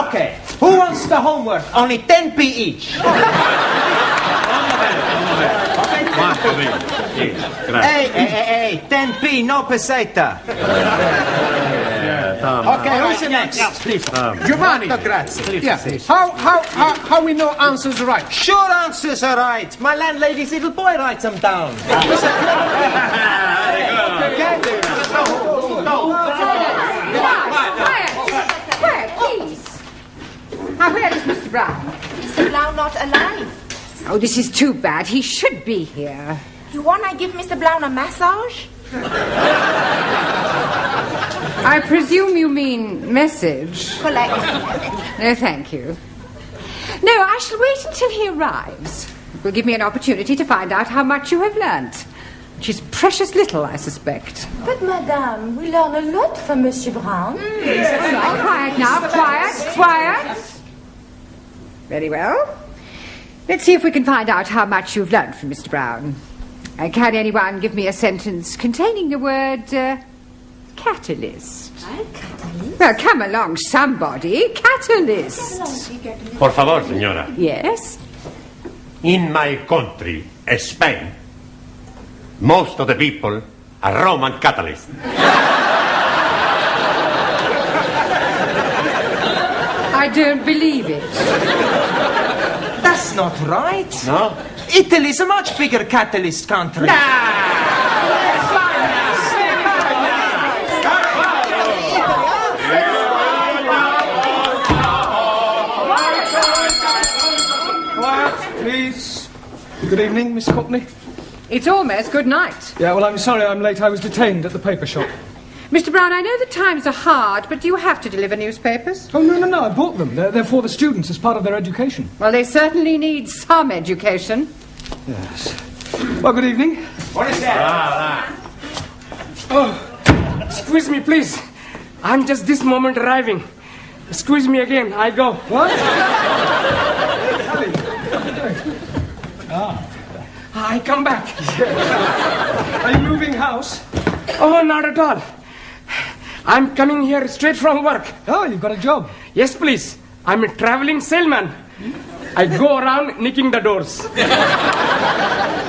Okay, who wants the homework? Only 10p each. Hey, 10p, no peseta. Okay, who's the next? Please. Giovanni. Grazie. Yes. How we know answers right? Sure answers are right. My landlady's little boy writes them down. Quiet, please. Now, where is Mr. Brown? Mr. Brown not alive. Oh, this is too bad. He should be here. You want I give Mr. Brown a massage? I presume you mean message. Collect. No, thank you. No, I shall wait until he arrives. It will give me an opportunity to find out how much you have learnt. Which is precious little, I suspect. But, Madame, we learn a lot from Monsieur Brown. Quiet now, quiet. Very well. Let's see if we can find out how much you've learnt from Mr. Brown. Can anyone give me a sentence containing the word catalyst? Catalyst? Well, come along, somebody. Catalyst. Por favor, señora. Yes? In my country, Spain, most of the people are Roman Catholics. I don't believe it. That's not right. No? Italy's a much bigger catalyst country. Quiet, please. Good evening, Miss Courtney. It's almost good night. Yeah, well, I'm sorry I'm late. I was detained at the paper shop. Mr. Brown, I know the times are hard, but do you have to deliver newspapers? Oh, no, I bought them. They're for the students as part of their education. Well, they certainly need some education. Yes. Well, good evening. What is that? Oh, excuse me, please. I'm just this moment arriving. Excuse me again. I go. What? I come back. Are you moving house? Oh, not at all. I'm coming here straight from work. Oh, you've got a job? Yes, please. I'm a traveling salesman. I go around knocking the doors.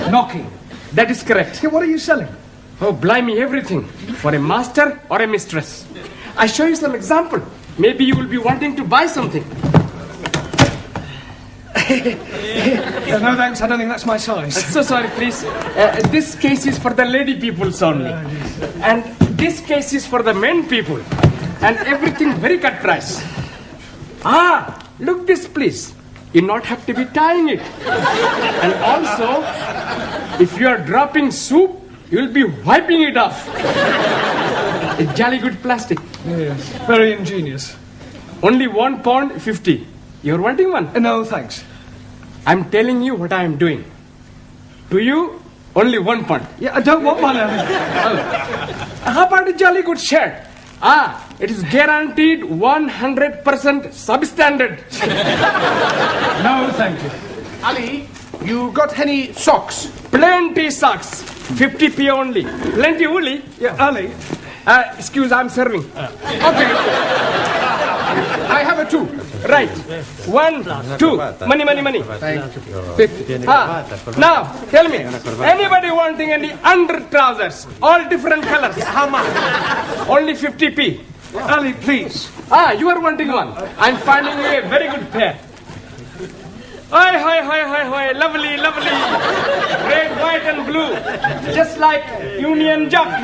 Knocking? That is correct. Yeah, what are you selling? Oh, blimey, everything. For a master or a mistress. I show you some example. Maybe you will be wanting to buy something. No, thanks. I don't think that's my size. So sorry, please. This case is for the lady peoples only. And this case is for the men people. And everything very cut price. Look this, please. You not have to be tying it. And also, if you are dropping soup, you will be wiping it off. A jolly good plastic. Yes, very ingenious. Only £1.50. You're wanting one? No, thanks. I'm telling you what I am doing. To you, only £1. Yeah, I don't want one. How about a jolly good shirt? It is guaranteed 100% substandard. No, thank you. Ali, you got any socks? Plenty socks. 50p only. Plenty woolly. Yeah, Ali. Excuse, I'm serving. Okay. I have a 2. Right. 1, 2. Money. Thank you. 50. Now, tell me, anybody wanting any under trousers? All different colors. How much? Only 50p. Ali, please. You are wanting one. I'm finding you a very good pair. Hi. Lovely. Red, white and blue. Just like Union Jack.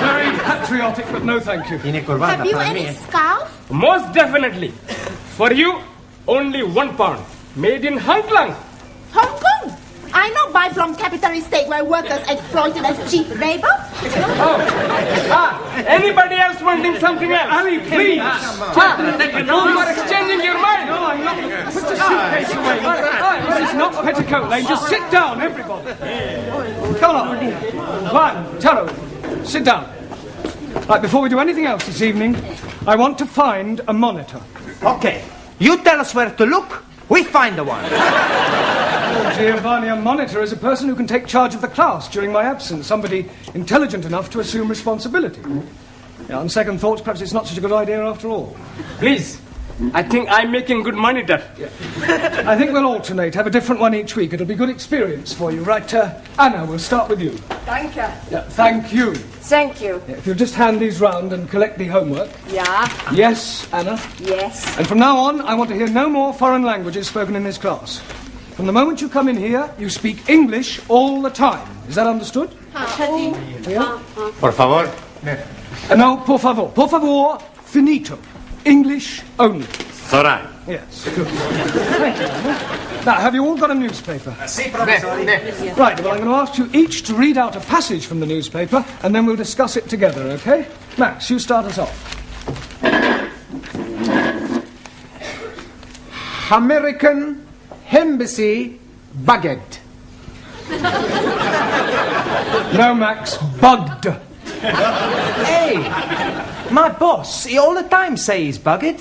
Very patriotic, but no thank you. Have you any scarf? Most definitely. For you, only £1. Made in Hong Kong. Hong Kong? I know buy from capitalist state where workers exploited as cheap labor. Anybody else wanting something else? Ali, please. You are exchanging your mind. No, I'm not. Put the suitcase away. This is not petticoat lane. Just sit down, everybody. Come on. Juan, Taro, sit down. Right, before we do anything else this evening, I want to find a monitor. Okay. You tell us where to look, we find the one. Giovanni, a monitor is a person who can take charge of the class during my absence, somebody intelligent enough to assume responsibility. Yeah, on second thoughts, perhaps it's not such a good idea after all. Please, I think I'm making good monitor. Yeah. I think we'll alternate, have a different one each week. It'll be good experience for you. Right, Anna, we'll start with you. Thank you. Yeah, thank you. Thank you. Yeah, if you'll just hand these round and collect the homework. Yeah. Yes, Anna? Yes. And from now on, I want to hear no more foreign languages spoken in this class. From the moment you come in here, you speak English all the time. Is that understood? Yeah? Por favor. No, por favor. Por favor, finito. English only. Sorry. Yes, good. Thank you, Anna. Now, have you all got a newspaper? Si, professor. Right, well, I'm going to ask you each to read out a passage from the newspaper, and then we'll discuss it together, okay? Max, you start us off. American Embassy Baguette. No, Max, bugged. Hey, my boss, he all the time say he's bugged.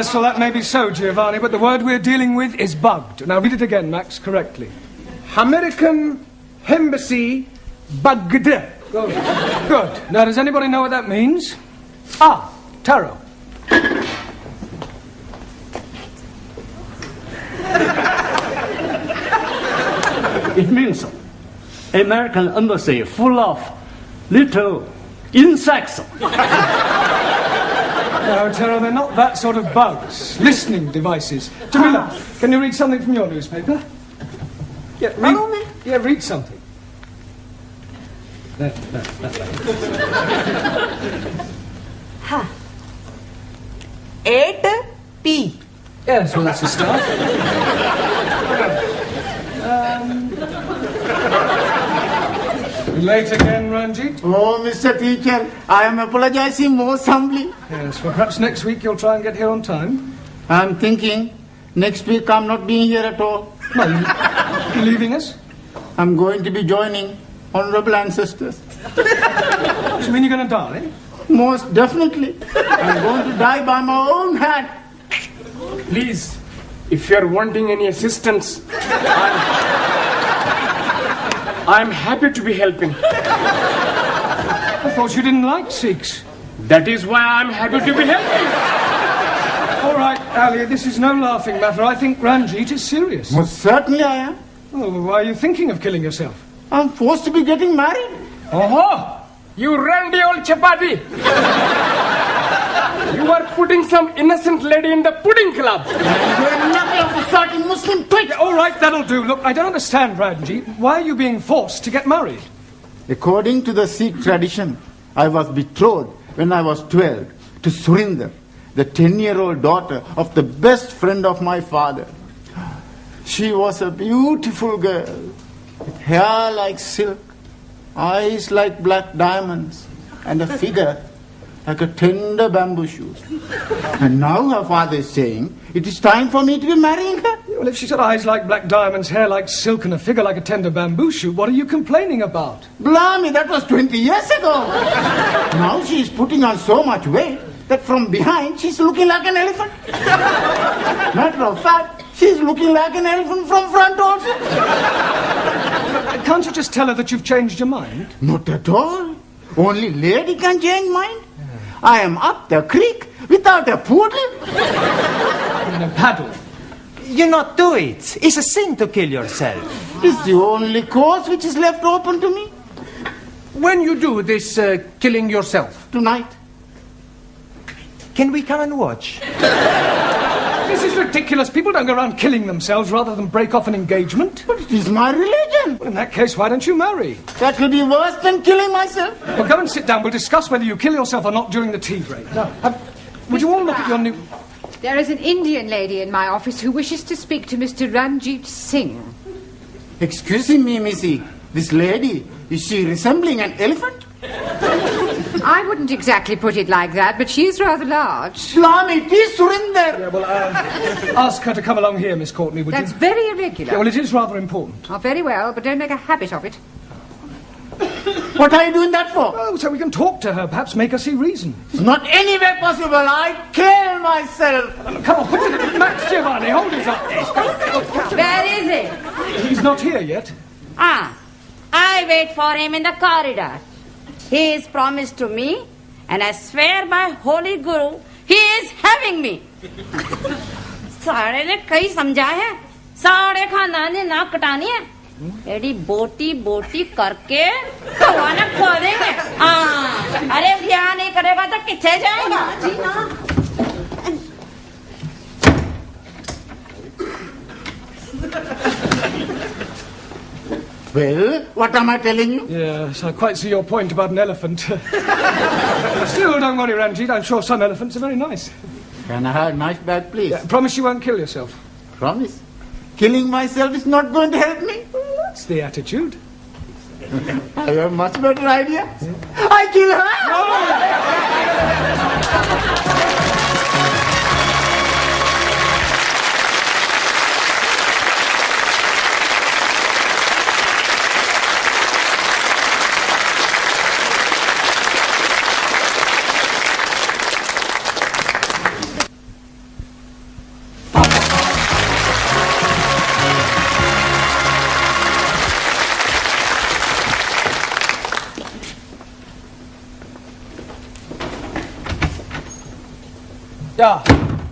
So that may be so, Giovanni, but the word we're dealing with is bugged. Now read it again, Max, correctly. American Embassy Bugged. Good. Now, does anybody know what that means? Taro. It means American embassy full of little insects. No, Taro, they're not that sort of bugs. Listening devices. Jamila, can you read something from your newspaper? Yeah, read something. There. Ha. 8P. Yes, well, that's a start. Late again, Ranjeet? Oh, Mr. Teacher, I am apologizing most humbly. Yes, well, perhaps next week you'll try and get here on time. I'm thinking next week I'm not being here at all. No, you're leaving us? I'm going to be joining honorable ancestors. So you mean you're going to die? Most definitely. I'm going to die by my own hand. Please, if you're wanting any assistance, I'm happy to be helping. I thought you didn't like Sikhs. That is why I'm happy to be helping. All right, Ali, this is no laughing matter. I think Ranjeet is serious. Most certainly I am. Oh, why are you thinking of killing yourself? I'm forced to be getting married. Oh, you randy old chapati. You are putting some innocent lady in the pudding club. You're nothing of a certain Muslim twit. Yeah, all right, that'll do. Look, I don't understand, Ranjeet. Why are you being forced to get married? According to the Sikh tradition, I was betrothed when I was 12 to Surinder, the 10-year-old daughter of the best friend of my father. She was a beautiful girl, with hair like silk, eyes like black diamonds, and a figure like a tender bamboo shoot. And now her father is saying it is time for me to be marrying her. Well, if she's got eyes like black diamonds, hair like silk, and a figure like a tender bamboo shoot, what are you complaining about? Blimey, that was 20 years ago. Now she is putting on so much weight that from behind she's looking like an elephant. Matter of fact, she's looking like an elephant from front also. Can't you just tell her that you've changed your mind? Not at all. Only lady can change mind. I am up the creek without a poodle. In a paddle. You not do it. It's a sin to kill yourself. It's the only course which is left open to me. When you do this killing yourself? Tonight. Can we come and watch? This is ridiculous. People don't go around killing themselves rather than break off an engagement. But it is my religion. Well, in that case, why don't you marry? That will be worse than killing myself. Well, go and sit down. We'll discuss whether you kill yourself or not during the tea break. Now, would you all look at your new... There is an Indian lady in my office who wishes to speak to Mr. Ranjeet Singh. Excuse me, Missy. This lady, is she resembling an elephant? I wouldn't exactly put it like that, but she is rather large. Blimey, it is Surinder. Yeah, well, ask her to come along here, Miss Courtney, would That's you? very irregular. Yeah, well, it is rather important. Oh, very well, but don't make a habit of it. What are you doing that for? Oh, so we can talk to her, perhaps make her see reason. It's not any way possible. I'd kill myself. Come on, put it. Max, Giovanni, hold his up. Where is he? He's not here yet. I wait for him in the corridor. He is promised to me, and I swear by Holy Guru, he is having me. सारे ने कई समझा है, सारे खानदान ने नाक कटानी है. एडी बोटी बोटी करके भगवान खो देंगे. अरे ब्याह नहीं करेगा तो किथे जाएगा? Well, what am I telling you? Yes, I quite see your point about an elephant. Still, don't worry, Ranjeet. I'm sure some elephants are very nice. Can I have a knife back, please? Yeah, promise you won't kill yourself. Promise. Killing myself is not going to help me. Well, that's the attitude. I have a much better idea. I kill her! No!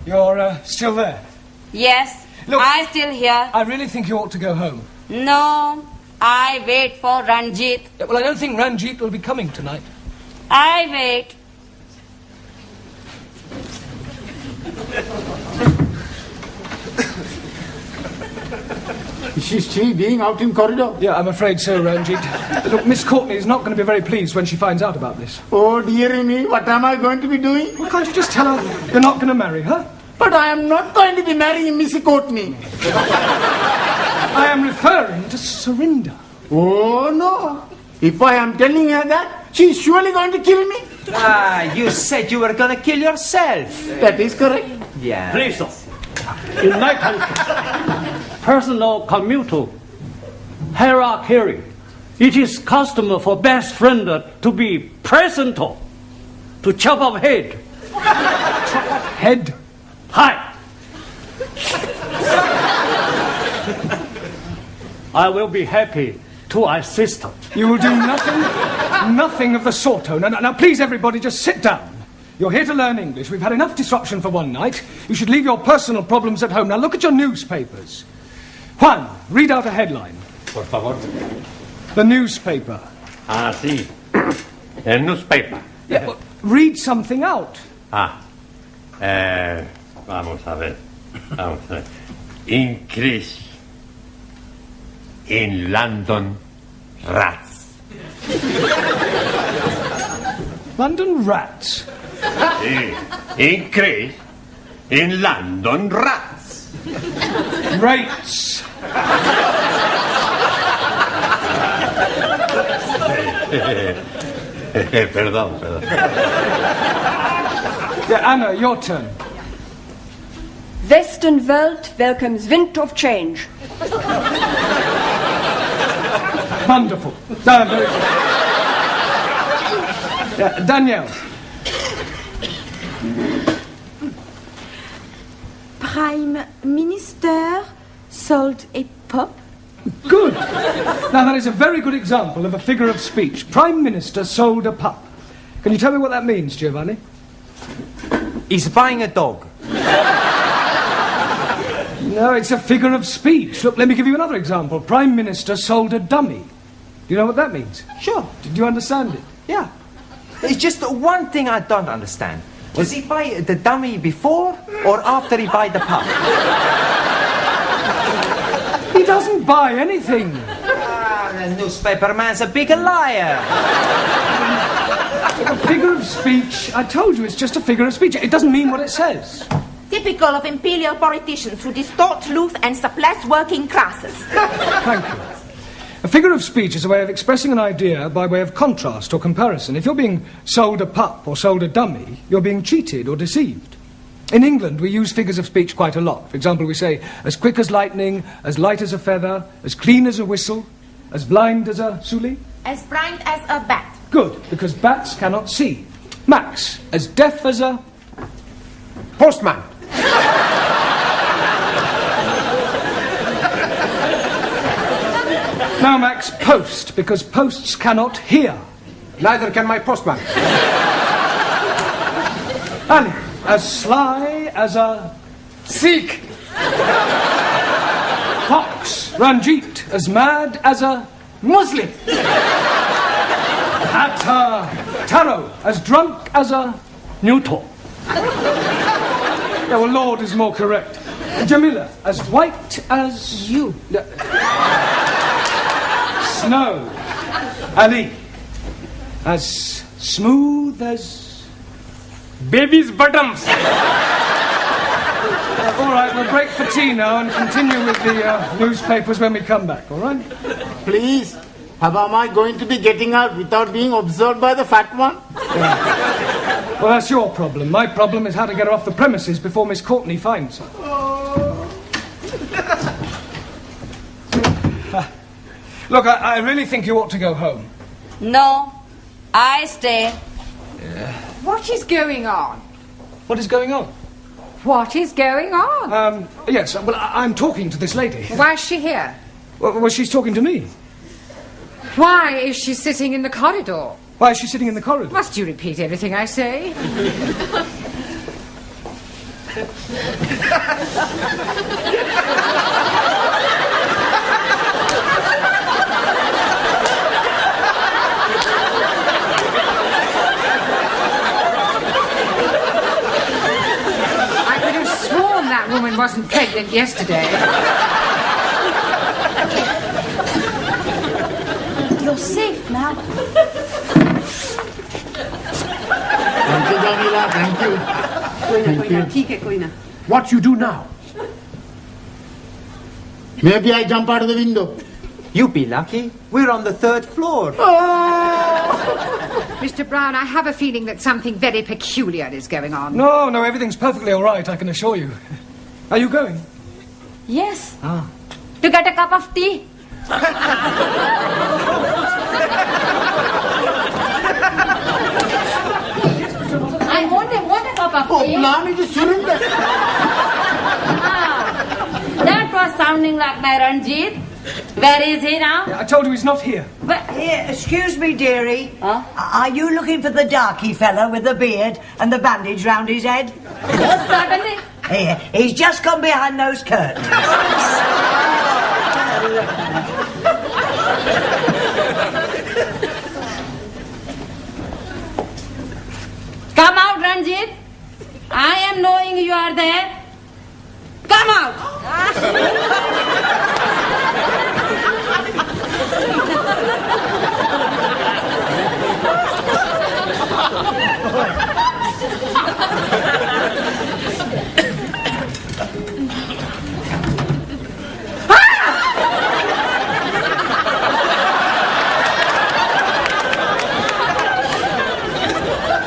You're still there? Yes, Look, I still here. I really think you ought to go home. No, I wait for Ranjeet. Yeah, well, I don't think Ranjeet will be coming tonight. I wait. Is she being out in corridor? Yeah, I'm afraid so, Ranjeet. Look, Miss Courtney is not going to be very pleased when she finds out about this. Oh, dearie me, what am I going to be doing? Well, can't you just tell her you're not going to marry her? But I am not going to be marrying Miss Courtney. I am referring to surrender. Oh, no. If I am telling her that, she's surely going to kill me. You said you were going to kill yourself. That is correct. Yeah. Please, sir. In my country, personal commutal, hierarchy, it is custom for best friend to be present to chop off head. Chop off head? Hi. I will be happy to assist. You will do nothing of the sort. Now, please, everybody, just sit down. You're here to learn English. We've had enough disruption for one night. You should leave your personal problems at home. Now, look at your newspapers. Juan, read out a headline. Por favor. The newspaper. Ah, sí. El newspaper. Yeah, well, read something out. Vamos a ver. Increase in London rats. London rats? Sí. Increase in London rats. Rates. Perdón. Yeah, Anna, your turn. Westenwelt welcomes wind of change. Wonderful. Very good. Yeah, Danielle. Prime Minister sold a pup. Good. Now, that is a very good example of a figure of speech. Prime Minister sold a pup. Can you tell me what that means, Giovanni? He's buying a dog. No, it's a figure of speech. Look, let me give you another example. Prime Minister sold a dummy. Do you know what that means? Sure. Did you understand it? Yeah. It's just one thing I don't understand. Does he buy the dummy before or after he buy the pup? He doesn't buy anything. The newspaper man's a big liar. A figure of speech, I told you, it's just a figure of speech. It doesn't mean what it says. Typical of imperial politicians who distort truth and suppress working classes. Thank you. A figure of speech is a way of expressing an idea by way of contrast or comparison. If you're being sold a pup or sold a dummy, you're being cheated or deceived. In England, we use figures of speech quite a lot. For example, we say, as quick as lightning, as light as a feather, as clean as a whistle, as blind as a suli. As blind as a bat. Good, because bats cannot see. Max, as deaf as a... Postman. Now, Max, post, because posts cannot hear. Neither can my postman. Ali, as sly as a... Sikh. Fox. Ranjeet, as mad as a... Muslim. Taro, as drunk as a... Neutral. Yeah, well, Lord is more correct. Jamila, as white as... You. Snow. Ali, as smooth as... Baby's bottoms. All right, we'll break for tea now and continue with the newspapers when we come back, all right? Please, how am I going to be getting out without being observed by the fat one? Yeah. Well, that's your problem. My problem is how to get her off the premises before Miss Courtney finds her. Look, I really think you ought to go home. No, I stay. What is going on? What is going on? What is going on? Yes, well, I'm talking to this lady. Why is she here? Well, she's talking to me. Why is she sitting in the corridor? Why is she sitting in the corridor? Must you repeat everything I say? I could have sworn that woman wasn't pregnant yesterday. You're safe now. Thank you, Jamila. Thank you. What you do now? Maybe I jump out of the window. You be lucky. We're on the 3rd floor. Mr. Brown, I have a feeling that something very peculiar is going on. No, everything's perfectly all right, I can assure you. Are you going? Yes. To get a cup of tea. I want a cup of tea. Ma'am, it is Surinder. That was sounding like my Ranjeet. Where is he now? I told you he's not here. Here, excuse me, dearie. Are you looking for the darky fellow with the beard and the bandage round his head? Yes, certainly. Here, he's just gone behind those curtains. Come out, Ranjeet. I am knowing you are there. Come out.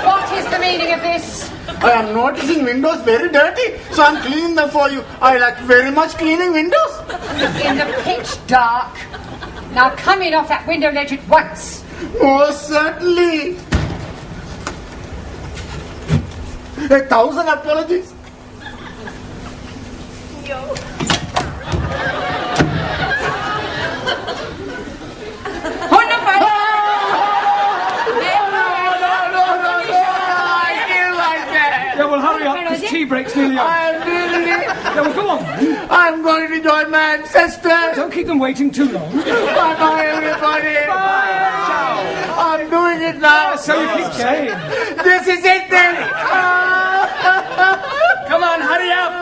What is the meaning of this? I am noticing windows very dirty, so I'm cleaning them for you. I like very much cleaning windows. In the pitch dark. Now come in off that window ledge at once. Most certainly. 1,000 apologies. Yeah, well, hurry up. This tea break's nearly up. I'm really... Yeah, well, go on. I'm going to join my ancestors. Don't keep them waiting too long. Bye-bye, everybody. Bye. I'm doing it now. So you keep saying. This is it then. Come on, hurry up.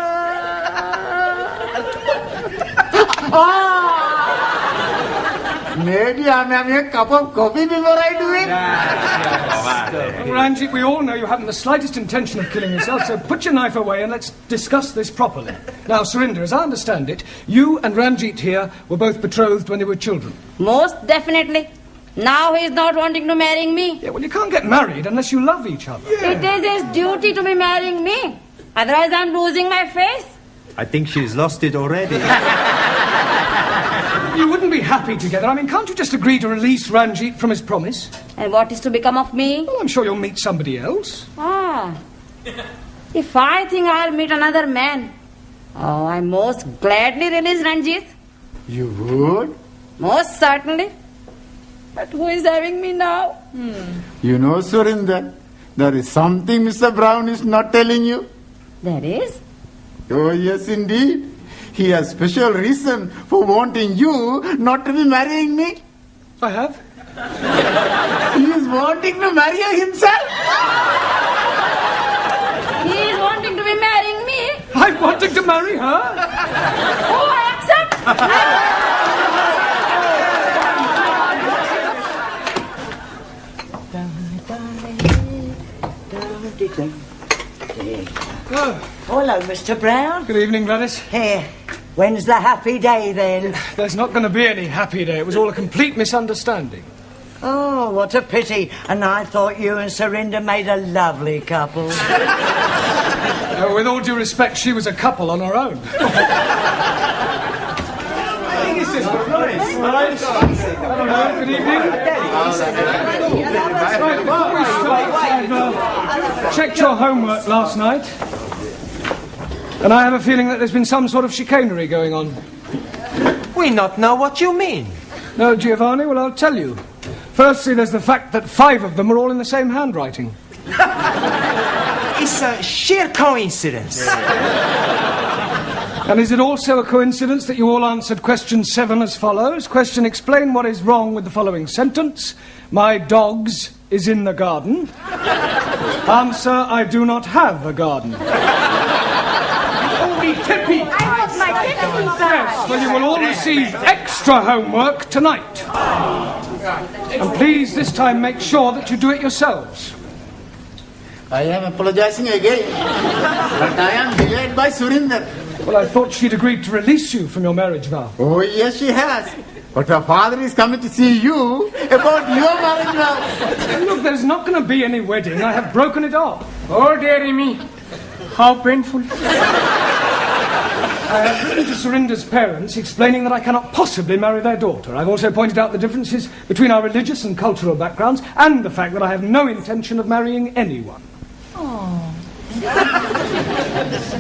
Maybe I'm having a cup of coffee before I do it. Ranjeet, we all know you haven't the slightest intention of killing yourself, so put your knife away and let's discuss this properly. Now, Surinder, as I understand it, you and Ranjeet here were both betrothed when they were children. Most definitely. Now he is not wanting to marry me. Yeah, well, you can't get married unless you love each other. Yeah. It is his duty to be marrying me. Otherwise, I'm losing my face. I think she's lost it already. You wouldn't be happy together. I mean, can't you just agree to release Ranjeet from his promise? And what is to become of me? Well, I'm sure you'll meet somebody else. If I think I'll meet another man, I most gladly release Ranjeet. You would? Most certainly. But who is having me now? You know, Surinder, there is something Mr. Brown is not telling you. There is? Oh, yes, indeed. He has special reason for wanting you not to be marrying me. I have? He is wanting to marry himself. He is wanting to be marrying me. I'm wanting to marry her. Oh, I accept. Hello, Mr. Brown. Good evening, Gladys. Here. When's the happy day, then? There's not going to be any happy day. It was all a complete misunderstanding. Oh, what a pity. And I thought you and Surinder made a lovely couple. With all due respect, she was a couple on her own. Good evening. Right, before we start, I've checked your homework last night, and I have a feeling that there's been some sort of chicanery going on. We not know what you mean. No, Giovanni? Well, I'll tell you. Firstly, there's the fact that 5 of them are all in the same handwriting. It's a sheer coincidence. And is it also a coincidence that you all answered question 7 as follows? Question: explain what is wrong with the following sentence. My dogs is in the garden. Answer: I do not have a garden. Only Tippy. I want my tippy back. Yes, well, you will all receive extra homework tonight. And please, this time, make sure that you do it yourselves. I am apologizing again, but I am delayed by Surinder. Well, I thought she'd agreed to release you from your marriage vow. Oh, yes, she has. But her father is coming to see you about your marriage vow. Look, there's not going to be any wedding. I have broken it off. Oh, dearie me. How painful. I have written to Surinder's parents explaining that I cannot possibly marry their daughter. I've also pointed out the differences between our religious and cultural backgrounds and the fact that I have no intention of marrying anyone. You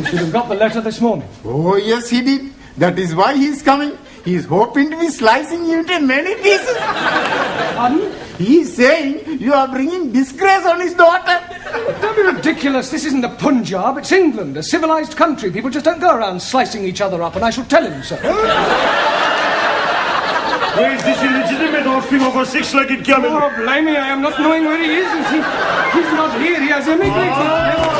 should have got the letter this morning. Oh, yes, he did. That is why he is coming. He is hoping to be slicing you into many pieces. Pardon? He is saying you are bringing disgrace on his daughter. Don't be ridiculous. This isn't the Punjab. It's England, a civilized country. People just don't go around slicing each other up, and I shall tell him so. Where is this illegitimate offspring of a six-legged camel? Oh, blame me. I am not knowing where he is. He's not here. He has immigrated.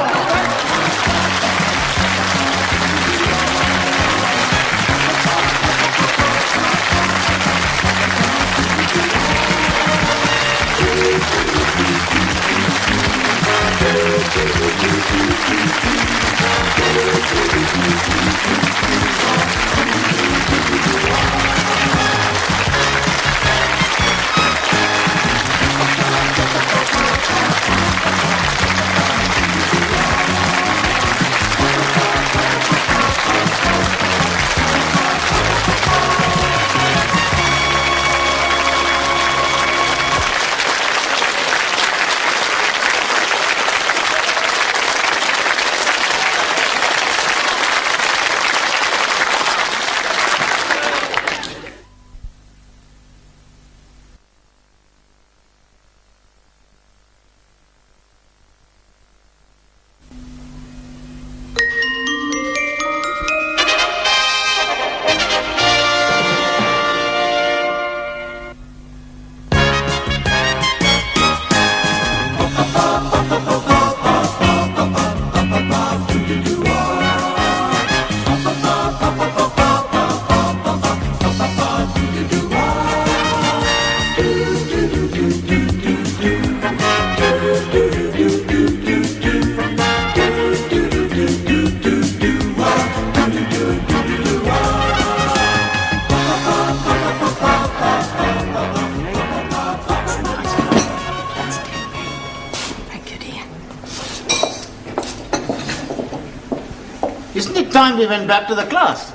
Isn't it time we went back to the class?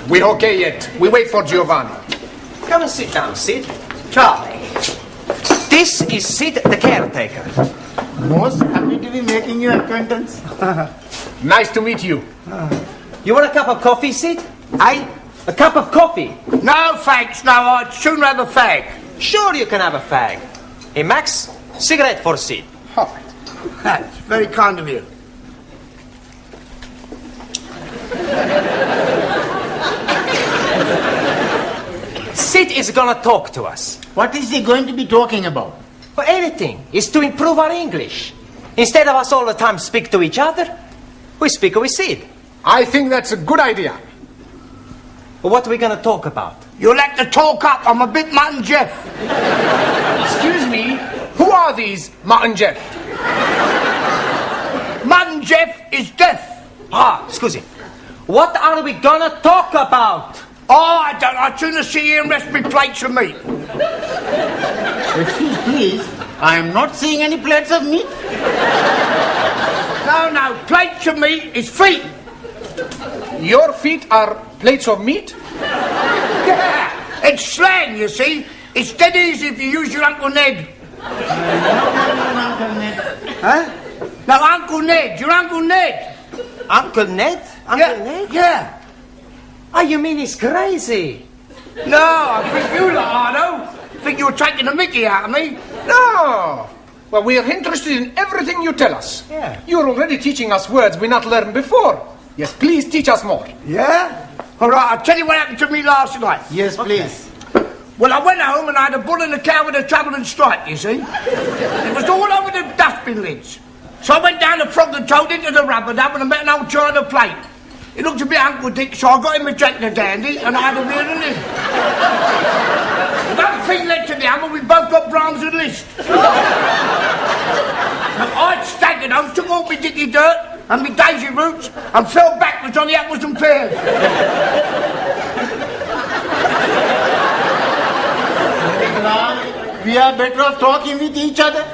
We're okay yet. We wait for Giovanni. Come and sit down, Sid. Charlie. This is Sid, the caretaker. Most happy to be making your acquaintance. Nice to meet you. You want a cup of coffee, Sid? A cup of coffee? No, thanks. No, I'd sooner have a fag. Sure you can have a fag. Hey, Max, cigarette for Sid. Oh, that's very kind of you. Sid is gonna talk to us. What is he going to be talking about? For anything. It's to improve our English. Instead of us all the time speak to each other, we speak with Sid. I think that's a good idea. But what are we gonna talk about? You'll have to talk up. I'm a bit Mutt and Jeff. Excuse me, who are these Mutt and Jeff? Mutt and Jeff is deaf. Excuse me. What are we gonna talk about? Oh, I don't. I'd sooner see you and rest me plates of meat. Excuse please, I am not seeing any plates of meat. No, plates of meat is feet. Your feet are plates of meat? Yeah, it's slang, you see. It's dead easy if you use your Uncle Ned. Uncle Ned. Huh? No, Uncle Ned. Your Uncle Ned. Uncle Ned? Uncle Ned? Yeah. Oh, you mean he's crazy? No, I think you lot are, though. Think you're taking the mickey out of me? No, Well, we are interested in everything you tell us. Yeah. You're already teaching us words we not learned before. Yes, please teach us more. Yeah? All right, I'll tell you what happened to me last night. Yes, please. Well, I went home and I had a bull and a cow with a trouble and stripe, you see. It was all over the dustbin lids. So I went down the frog and toad into the rubber dump and I met an old china plate. It looked a bit Uncle Dick, so I got him a Jack the Dandy and I had a reel of him. One thing led to the other, we both got Brahms and Liszt. I staggered home, took all my dicky dirt and my daisy roots and fell backwards on the apples and pears. We are better off talking with each other.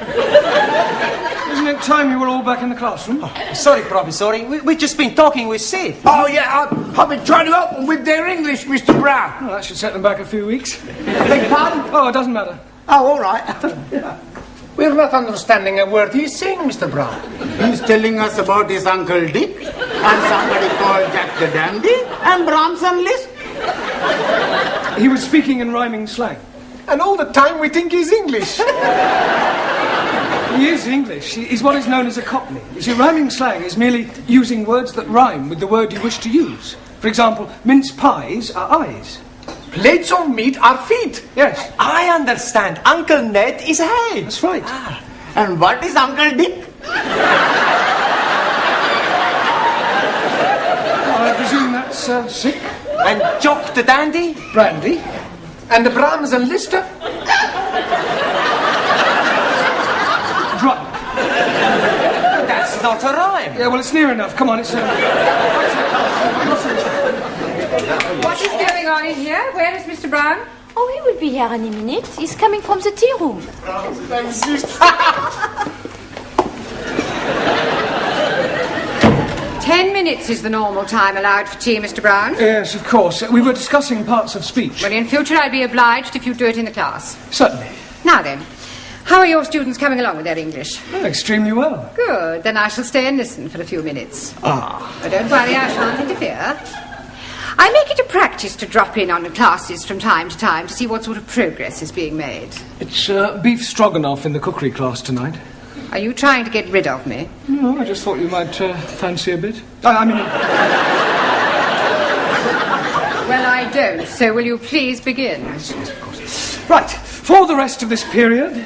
Isn't it time you were all back in the classroom? Sorry, Professor. We've just been talking with Sid. Oh, yeah, I've been trying to help them with their English, Mr. Brown. Well, that should set them back a few weeks. Beg pardon? Oh, it doesn't matter. Oh, all right. We're not understanding a word he's saying, Mr. Brown. He's telling us about his Uncle Dick and somebody called Jack the Dandy and Brahms and Liszt. He was speaking in rhyming slang. And all the time we think he's English. He is English. He's what is known as a Cockney. You see, rhyming slang is merely using words that rhyme with the word you wish to use. For example, mince pies are eyes. Plates of meat are feet. Yes. I understand. Uncle Ned is head. That's right. And what is Uncle Dick? I presume that's sick. And Jock the Dandy? Brandy. And the Brahms and Liszt? Drunk. That's not a rhyme. Yeah, well, it's near enough. Come on, it's... What is going on in here? Where is Mr. Brown? Oh, he will be here any minute. He's coming from the tea room. 10 minutes is the normal time allowed for tea, Mr. Brown. Yes, of course. We were discussing parts of speech. Well, in future I'd be obliged if you do it in the class. Certainly. Now then, how are your students coming along with their English? Oh, extremely well. Good. Then I shall stay and listen for a few minutes. Ah. But don't worry, I shan't interfere. I make it a practice to drop in on the classes from time to time to see what sort of progress is being made. It's beef stroganoff in the cookery class tonight. Are you trying to get rid of me? No, I just thought you might fancy a bit. I mean... Well, I don't, so will you please begin? Right, for the rest of this period,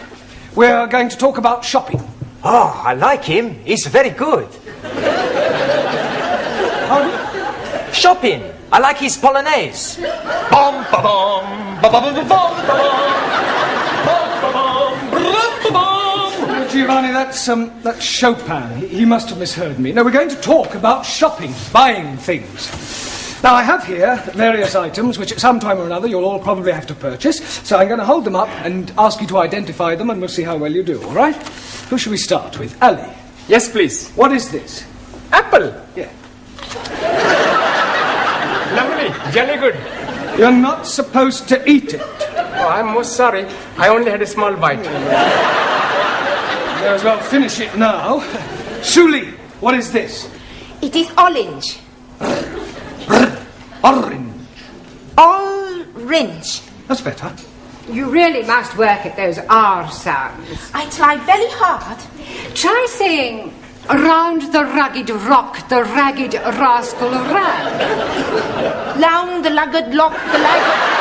we're going to talk about shopping. Oh, I like him. He's very good. Shopping. I like his Polonaise. Bom, ba, bom, ba, ba, ba, ba, bom, ba, bom. Giovanni, that's Chopin. He must have misheard me. No, we're going to talk about shopping, buying things. Now, I have here various items which at some time or another you'll all probably have to purchase, so I'm going to hold them up and ask you to identify them and we'll see how well you do, all right? Who shall we start with? Ali. Yes, please. What is this? Apple. Yeah. Lovely. Jolly good. You're not supposed to eat it. Oh, I'm most sorry. I only had a small bite. May as well finish it now. Shuli, what is this? It is orange. Orange. Orange. That's better. You really must work at those R sounds. I try very hard. Try saying, round the rugged rock, the ragged rascal ran. Round the rugged lock, the ragged...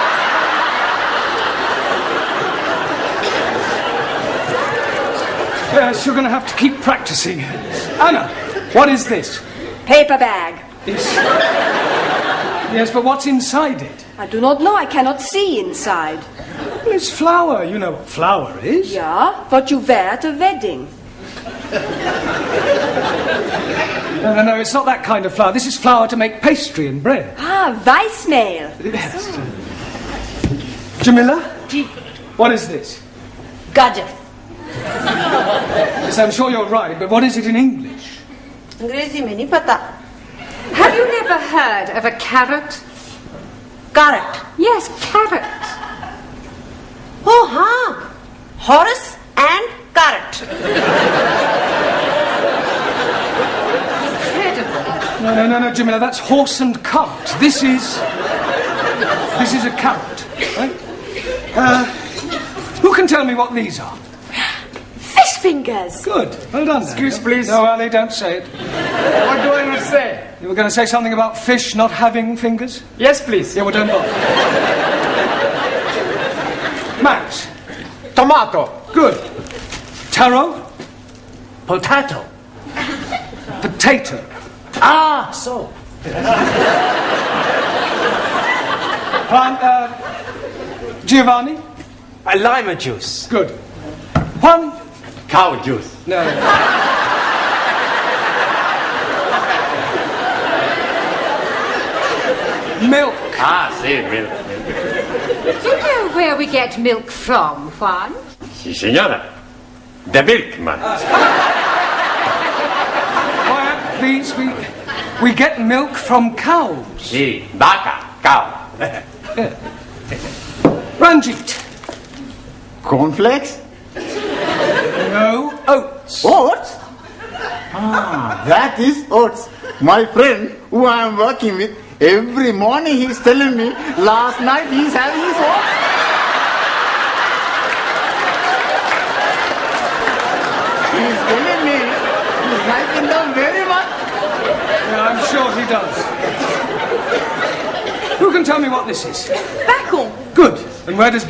Yes, you're going to have to keep practicing. Anna, what is this? Paper bag. Yes, but what's inside it? I do not know. I cannot see inside. Well, it's flour. You know what flour is. Yeah, what you wear at a wedding. No, it's not that kind of flour. This is flour to make pastry and bread. Ah, Weissmehl. Yes. Jamila? What is this? Gajar. Yes, I'm sure you're right, but what is it in English? अंग्रेजी में नहीं पता. Have you never heard of a carrot? Carrot. Yes, carrot. Oh, हाँ. Horse and carrot. Incredible. No, Jamila, that's horse and cart. This is a carrot, right? Who can tell me what these are? Fish fingers. Good. Well done. Excuse, please. No, Ali, don't say it. What do I not say? You were going to say something about fish not having fingers? Yes, please. Yeah, well, don't bother. Max. Tomato. Good. Taro. Potato. Potato. Ah, so. Giovanni. Lime juice. Good. Juan. Cow juice. No. Milk. Ah, sí, milk. Do you know where we get milk from, Juan? Sí, señora. The milkman. Quiet, please. We get milk from cows. Sí, vaca, cow. Ranjeet. Cornflakes? No, oats. Oats? Ah, that is oats. My friend, who I am working with, every morning he's telling me, last night he's having his oats. He's telling me he's liking them very much. Yeah, I'm sure he does. Who can tell me what this is? Bacon. Good. And where does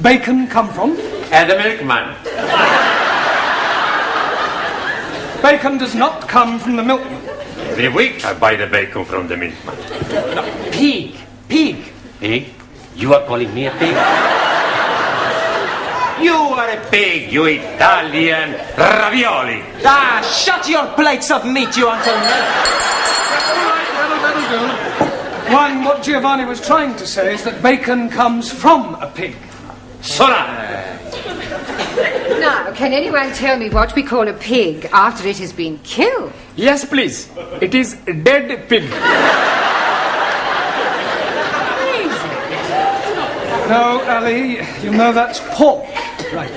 bacon come from? And the milkman. Bacon does not come from the milkman. Every week I buy the bacon from the milkman. Pig. Pig. Pig? You are calling me a pig? You are a pig, you Italian ravioli. Ah, shut your plates of meat, you Uncle Ned. That'll do. One, what Giovanni was trying to say is that bacon comes from a pig. Sola! Now, can anyone tell me what we call a pig after it has been killed? Yes, please. It is a dead pig. No, Ali, you know that's pork. Right.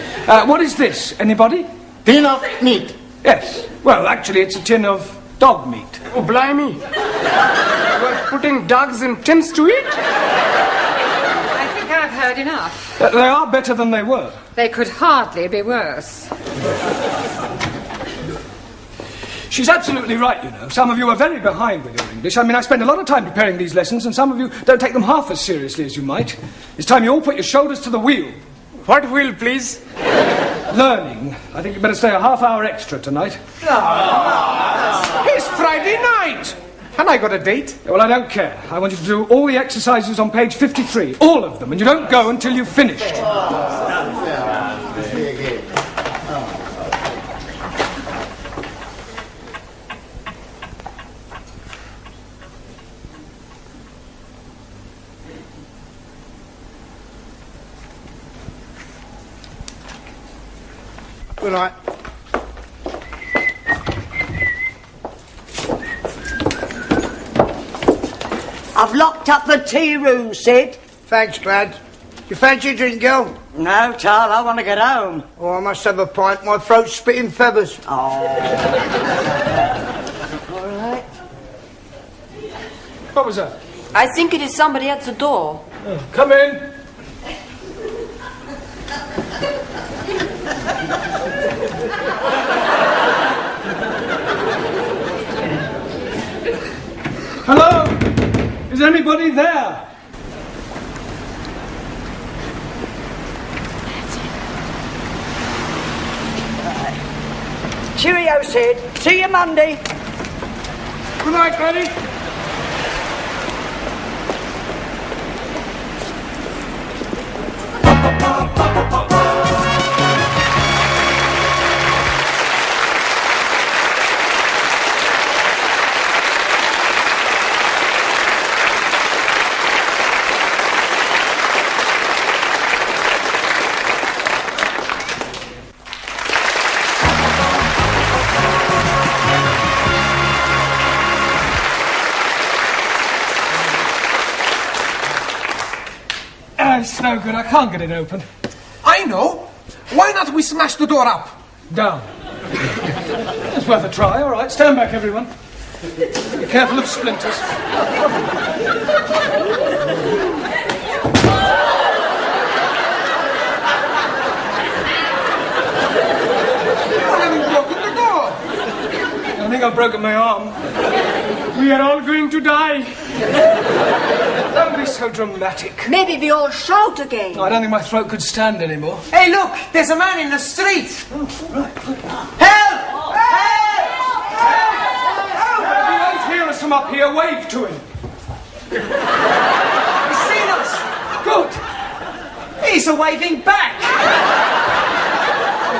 What is this? Anybody? Tin of meat. Yes. Well, actually, it's a tin of dog meat. Oh, blimey. You are putting dogs in tins to eat? I think I've heard enough. They are better than they were. They could hardly be worse. She's absolutely right, you know. Some of you are very behind with your English. I mean, I spend a lot of time preparing these lessons, and some of you don't take them half as seriously as you might. It's time you all put your shoulders to the wheel. What wheel, please? Learning. I think you better stay a half hour extra tonight. It's Friday night. And I got a date. Well, I don't care. I want you to do all the exercises on page 53. All of them. And you don't go until you've finished. Good night. I've locked up the tea room, Sid. Thanks, lad. You fancy a drink, girl? No, Taro, I want to get home. Oh, I must have a pint. My throat's spitting feathers. Oh. All right. What was that? I think it is somebody at the door. Oh, come in. Hello? Is anybody there? Cheerio, Sid. See you Monday. Good night, Granny. It's no good. I can't get it open. I know. Why not we smash the door up? Down. It's worth a try. All right, stand back, everyone. Be careful of splinters. broken my arm. We are all going to die. Don't be so dramatic. Maybe we all shout again. I don't think my throat could stand anymore. Hey, look, there's a man in the street. Help! If you won't hear us from up here, wave to him. He's seen us. Good. He's waving back.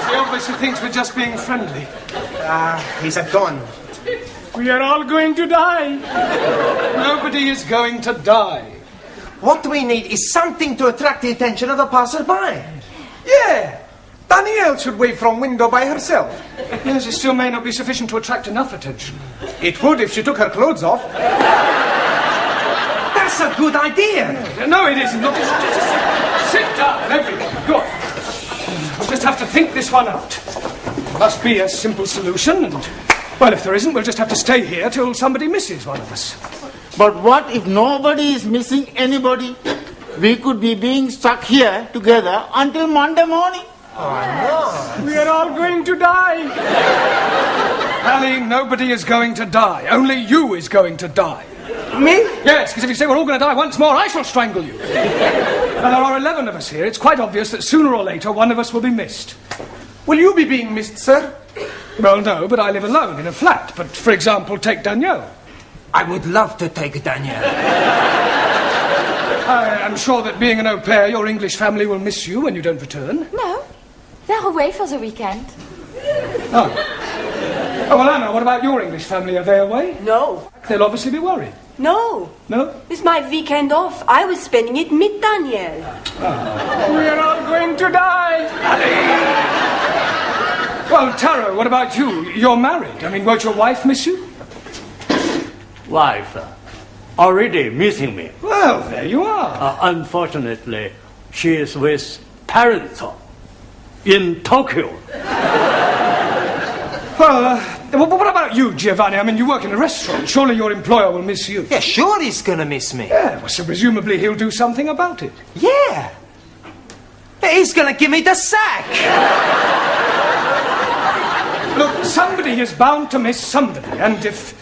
He obviously thinks we're just being friendly. He's gone. We are all going to die. Nobody is going to die. What we need is something to attract the attention of the passer-by. Yeah. Danielle should wave from window by herself. Yes, it still may not be sufficient to attract enough attention. It would if she took her clothes off. That's a good idea. No, it isn't. Look, just sit down, everyone. Good. We'll just have to think this one out. There must be a simple solution, and, well, if there isn't, we'll just have to stay here till somebody misses one of us. But what if nobody is missing anybody? We could be being stuck here together until Monday morning. We are all going to die. Hallie, nobody is going to die. Only you is going to die. Me? Yes, because if you say we're all going to die once more, I shall strangle you. Now, there are 11 of us here. It's quite obvious that sooner or later one of us will be missed. Will you be being missed, sir? Well, no, but I live alone in a flat. But, for example, take Danielle. I would love to take Danielle. I am sure that being an au pair, your English family will miss you when you don't return. No, they're away for the weekend. Oh. Oh, well, Anna, what about your English family? Are they away? No. They'll obviously be worried. No. No? It's my weekend off. I was spending it with Danielle. We are all going to die. Well, Taro, what about you? You're married. I mean, won't your wife miss you? Wife already missing me. Well, there you are. Unfortunately, she is with parents in Tokyo. Well, what about you, Giovanni? I mean, you work in a restaurant. Surely your employer will miss you. Yeah, sure he's gonna miss me. Yeah, well, so presumably he'll do something about it. Yeah. He's gonna give me the sack. Look, somebody is bound to miss somebody, and if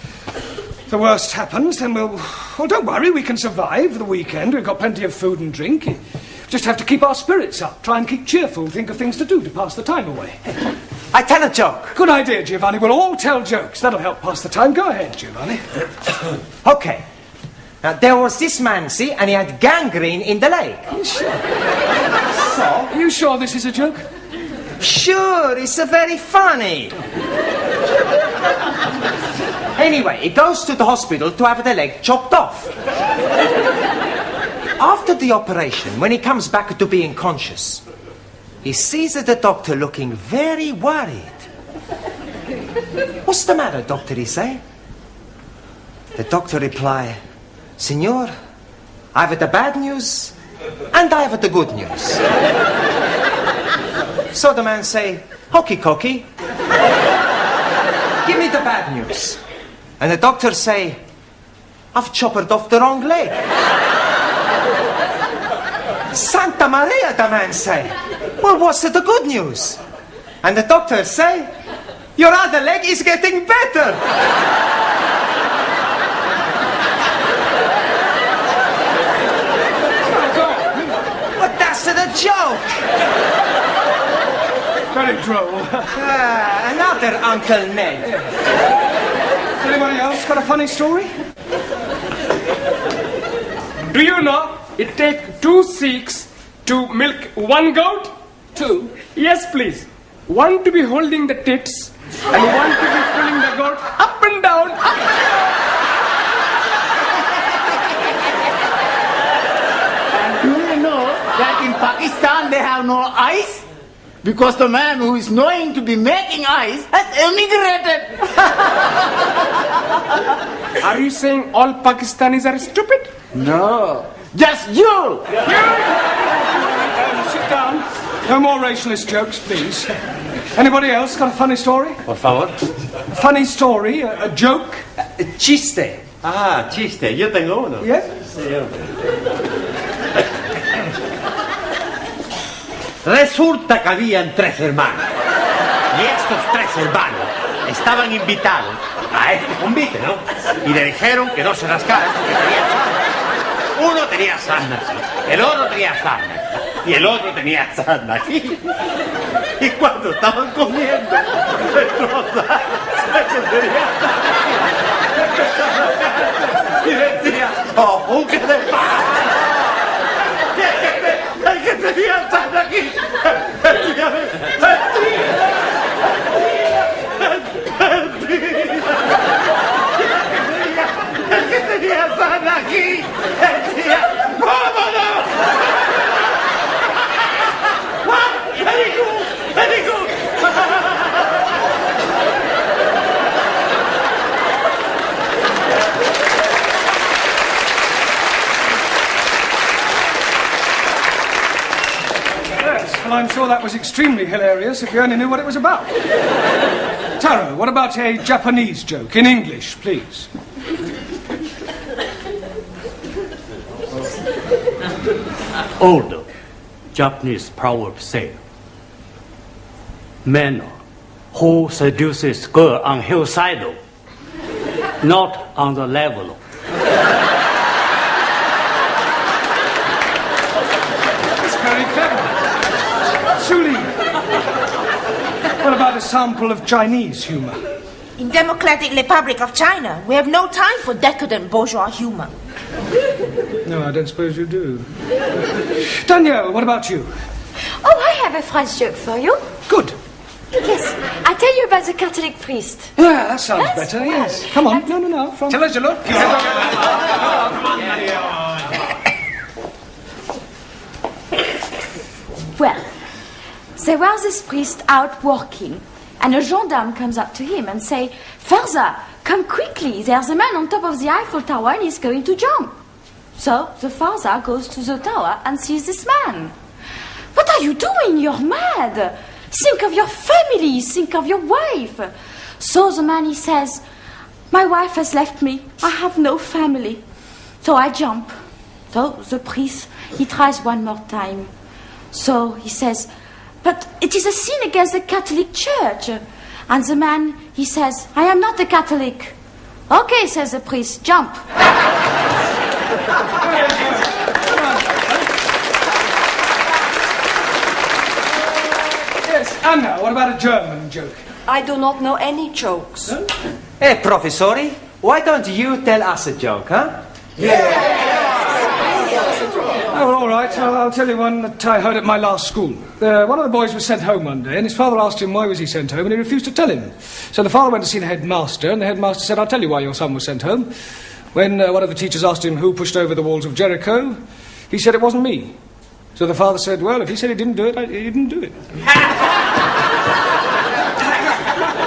the worst happens, then well, don't worry, we can survive the weekend. We've got plenty of food and drink. Just have to keep our spirits up, try and keep cheerful, think of things to do to pass the time away. I tell a joke. Good idea, Giovanni. We'll all tell jokes. That'll help pass the time. Go ahead, Giovanni. Okay. Now, there was this man, see, and he had gangrene in the leg. Sure. So? Are you sure this is a joke? Sure, it's very funny. Anyway, he goes to the hospital to have the leg chopped off. After the operation, when he comes back to being conscious, he sees the doctor looking very worried. What's the matter, doctor, he say? The doctor reply, Senor, I have the bad news and I have the good news. So the man say, hokey cokey, give me the bad news. And the doctor say, I've chopped off the wrong leg. Santa Maria, the man say. Well, what's the good news? And the doctor say, your other leg is getting better. But that's the joke. Very droll. Another Uncle Ned. Anybody else got a funny story? Do you know it takes 2 Sikhs to milk 1 goat? 2? Yes, please. 1 to be holding the tits and 1 to be pulling the goat up and down, up and down. And do you know that in Pakistan they have no eyes? Because the man who is knowing to be making eyes has emigrated. Are you saying all Pakistanis are stupid? No, just you. Sit down. No more racialist jokes, please. Anybody else got a funny story? Por favor. A funny story, a joke? Chiste. Ah, chiste. Yo tengo uno. Yeah? Resulta que habían 3 hermanos. Y estos 3 hermanos estaban invitados a este convite, ¿no? Y le dijeron que no se rascara porque tenía sarna. Uno tenía sarna aquí, el otro tenía sarna aquí, y el otro tenía sarna aquí. Y cuando estaban comiendo, destrozar, y decía, ¡oh, buque de paz! ¡El que tenía sarna aquí! ¡El que tenía sarna aquí! ¡Decía, vámonos! ¡Very good! Well, I'm sure that was extremely hilarious if you only knew what it was about. Taro, what about a Japanese joke in English, please? Old Japanese proverb say, man who seduces girl on hillside, not on the level. That's very clever. Suli, what about a sample of Chinese humor? In Democratic Republic of China, we have no time for decadent bourgeois humor. No, I don't suppose you do. Danielle, what about you? Oh, I have a French joke for you. Good. Yes, I tell you about the Catholic priest. Yeah, that sounds better, yes. Come on, no, from... Chalo, chalo. Well, there was this priest out working, and a gendarme comes up to him and say, "Father, come quickly, there's a man on top of the Eiffel Tower and he's going to jump." So the father goes to the tower and sees this man. "What are you doing? You're mad. Think of your family, think of your wife." So the man, he says, "My wife has left me, I have no family." So I jump. So the priest, he tries one more time. So he says, "But it is a sin against the Catholic Church." And the man, he says, "I am not a Catholic." "Okay," says the priest, "jump." Yes, Anna, what about a German joke? I do not know any jokes. No? Hey, Professori, why don't you tell us a joke, huh? Oh, all right, I'll tell you one that I heard at my last school. One of the boys was sent home one day, and his father asked him why was he sent home, and he refused to tell him. So the father went to see the headmaster, and the headmaster said, "I'll tell you why your son was sent home." When one of the teachers asked him who pushed over the walls of Jericho, he said it wasn't me. So the father said, "Well, if he said he didn't do it, he didn't do it."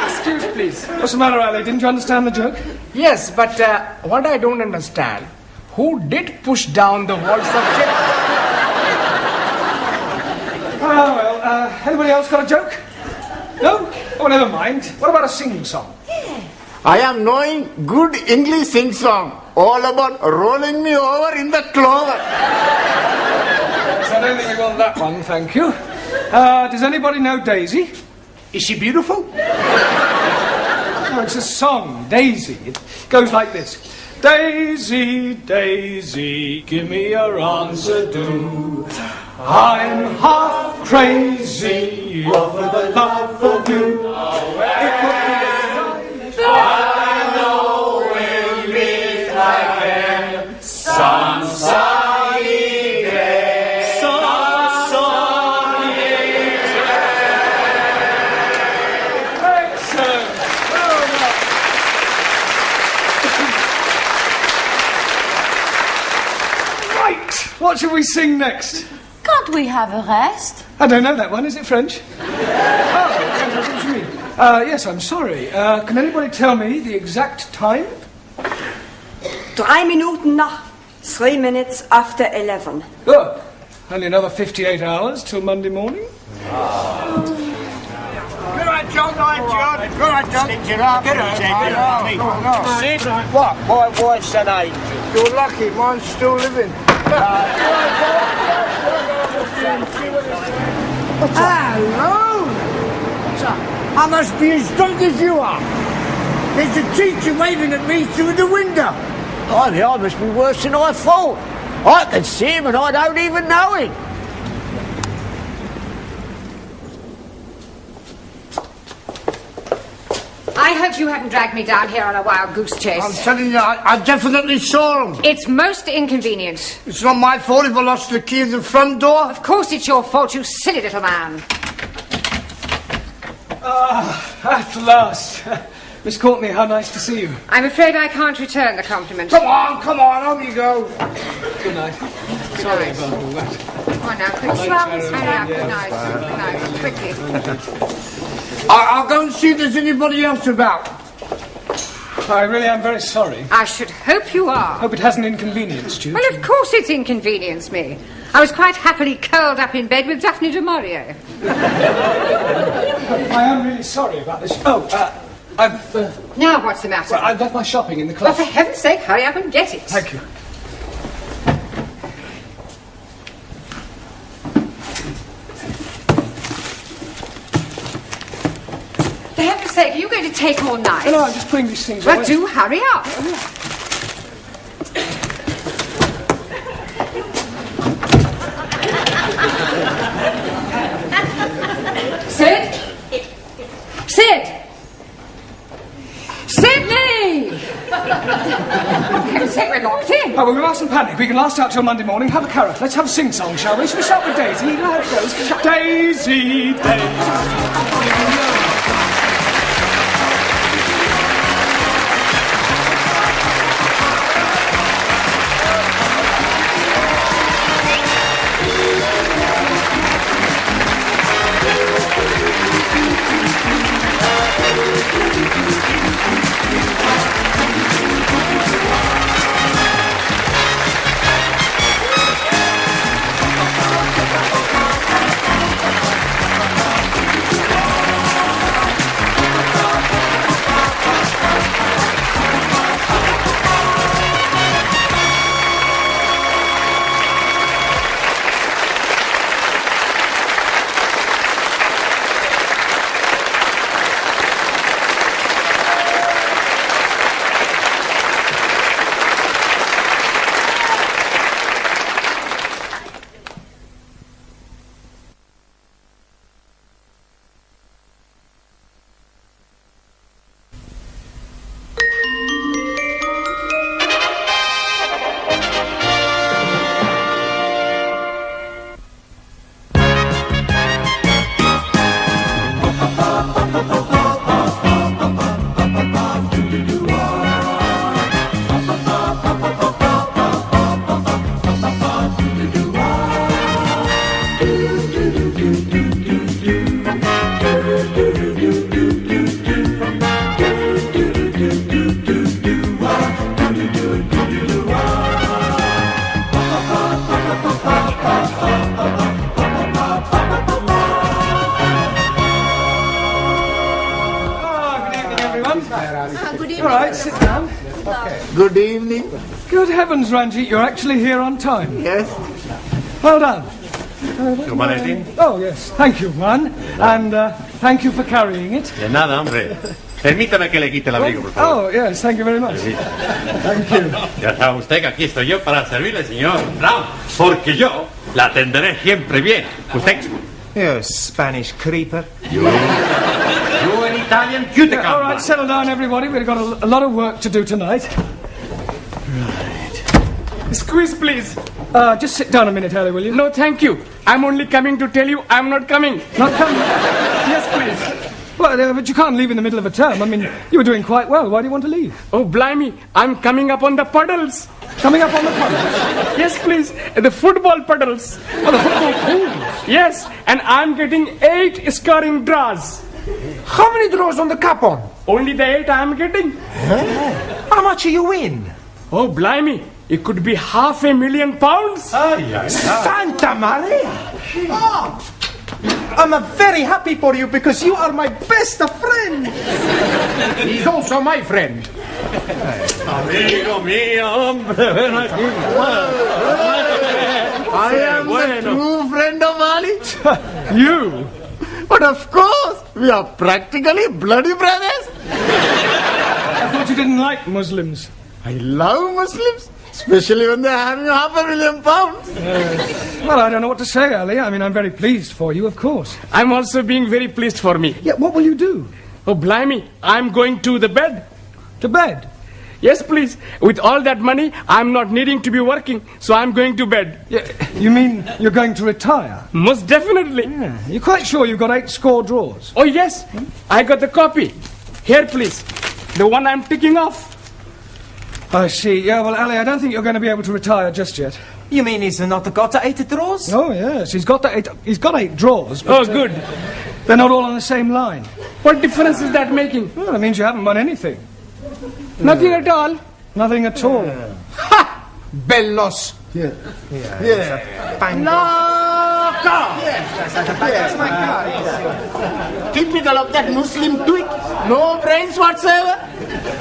Excuse, please. What's the matter, Ali? Didn't you understand the joke? Yes, but what I don't understand, who did push down the walls of Jericho? Oh, well, anybody else got a joke? No? Oh, never mind. What about a sing-song? I am knowing good English sing song, all about rolling me over in the clover. I don't think we want that one, thank you. Does anybody know Daisy? Is she beautiful? No, it's a song, Daisy. It goes like this. Daisy, Daisy, give me your answer, do. I'm half crazy over the love of you. It would be I know we'll meet again some sunny day. Some sunny day. Excellent. Well done. Right. What should we sing next? Can't we have a rest? I don't know that one. Is it French? Oh, what do you mean? Yes, I'm sorry. Can anybody tell me the exact time? 3 minuten nach, 3 minutes after 11. Good. Only another 58 hours till Monday morning? Good on, John. Good on, John. Good on. What? What said I? You're lucky. Mine's still living. Hello. I must be as drunk as you are. There's a teacher waving at me through the window. Oh, I must be worse than I thought. I can see him and I don't even know him. I hope you haven't dragged me down here on a wild goose chase. I'm telling you, I definitely saw him. It's most inconvenient. It's not my fault if I lost the key of the front door. Of course it's your fault, you silly little man. At last. Miss Courtney, how nice to see you. I'm afraid I can't return the compliment. Come on, on you go. Good night. Sorry about all that. Come on now, quickly. Hurry up, good night. Quickly. I'll go and see if there's anybody else about. I really am very sorry. I should hope you are. Hope it hasn't inconvenienced you. Well, of course it's inconvenienced me. I was quite happily curled up in bed with Daphne du Maurier. I am really sorry about this. I've... Now what's the matter? Well, I've left my shopping in the club. Well, for heaven's sake, hurry up and get it. Thank you. For heaven's sake, are you going to take all night? No, I'm just putting these things Well, away. do hurry up. Sid? Sid! Sydney! For heaven's sake, we're locked in. Oh, well, we mustn't panic. We can last out till Monday morning. Have a carrot. Let's have a sing-song, shall we? Shall we start with Daisy? You know how it goes. Daisy, Daisy. Good evening. Good heavens, Ranjeet, you're actually here on time. Yes. Well done. Giovanni. Oh, yes. Thank you, Juan. And thank you for carrying it. De nada, hombre. Permítame que le quite el abrigo, por favor. Oh, yes. Thank you very much. Thank you. Ya sabe usted que aquí estoy yo para servirle, señor Brown. Porque yo la atenderé siempre bien. Usted... You Spanish creeper. You an Italian cuticum. All right, settle down, everybody. We've got a lot of work to do tonight. Right. Squeeze, please. Just sit down a minute, Harry, will you? No, thank you. I'm only coming to tell you I'm not coming. Not coming? Yes, please. Well, but you can't leave in the middle of a term. I mean, you were doing quite well. Why do you want to leave? Oh, blimey. I'm coming up on the puddles. Coming up on the puddles? Yes, please. The football puddles. Oh, the football pools? Yes, and I'm getting 8 scoring draws. How many draws on the cup on? Only the 8 I'm getting. How much do you win? Oh, blimey. It could be £500,000. Santa Maria! Oh, I'm very happy for you because you are my best friend. He's also my friend. Amigo mío, hombre, ven aquí. I am the true friend of Ali. You? But of course, we are practically bloody brothers. thought you didn't like Muslims. I love Muslims, especially when they're having £500,000. Yes. Well, I don't know what to say, Ali. I mean, I'm very pleased for you, of course. I'm also being very pleased for me. Yeah, what will you do? Oh, blimey, I'm going to the bed. To bed? Yes, please. With all that money, I'm not needing to be working, so I'm going to bed. Yeah, you mean you're going to retire? Most definitely. Yeah. You're quite sure you've got 8 score drawers? Oh, yes. I got the copy. Here, please. The one I'm ticking off. I see. Yeah, well, Ali, I don't think you're going to be able to retire just yet. You mean he's not got 8 drawers? Oh, yes. He's got 8 drawers. But, oh, good. They're not all on the same line. What difference is that making? Well, that means you haven't won anything. Nothing at all. Nothing at all. Ha! Bellos. Yeah. Typical of that Muslim twig. No brains whatsoever.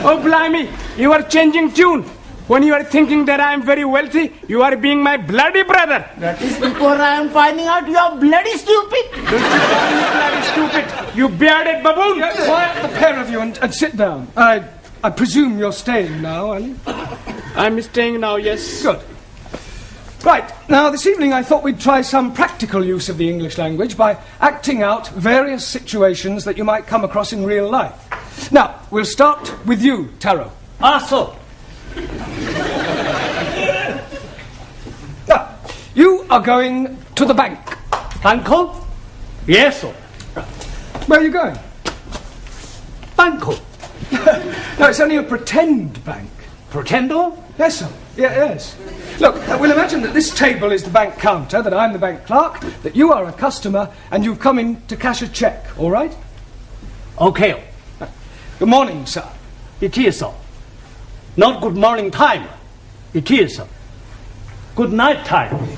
Oh, blimey. You are changing tune. When you are thinking that I am very wealthy, you are being my bloody brother. That is because I am finding out you are bloody stupid. Don't you call me bloody stupid, you bearded baboon. Yeah, quiet, the pair of you, and sit down. I presume you're staying now, Ali? I'm staying now, yes. Good. Right, now this evening I thought we'd try some practical use of the English language by acting out various situations that you might come across in real life. Now, we'll start with you, Taro. So. Now, you are going to the bank. Banco? Yes, sir. Where are you going? Banco. No, it's only a pretend bank. Pretendo? Yes, sir. Yeah, yes. Look, we'll imagine that this table is the bank counter, that I'm the bank clerk, that you are a customer, and you've come in to cash a cheque, all right? Okay. Good morning, sir. It is, sir. Not good morning time. It is, sir. Good night time.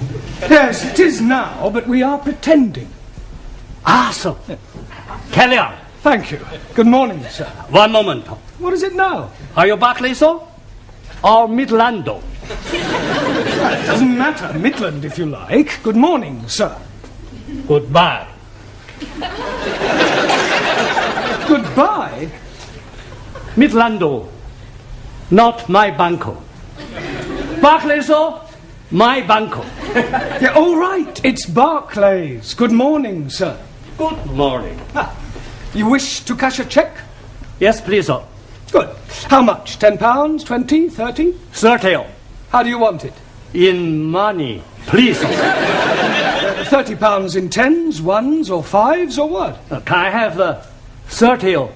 Yes, it is now, but we are pretending. Sir. Carry on. Thank you. Good morning, sir. One moment. What is it now? Are you Barclay, sir? Or Midlando? It doesn't matter. Midland, if you like. Good morning, sir. Goodbye. Goodbye? Midlando. Not my banco. Barclay, sir? My banco. Yeah, all right. It's Barclays. Good morning, sir. Good morning. You wish to cash a cheque? Yes, please, sir. Good. How much? £10, 20, 30? 30. How do you want it? In money, please, sir. £30 in 10s, 1s, or 5s, or what? Can I have 30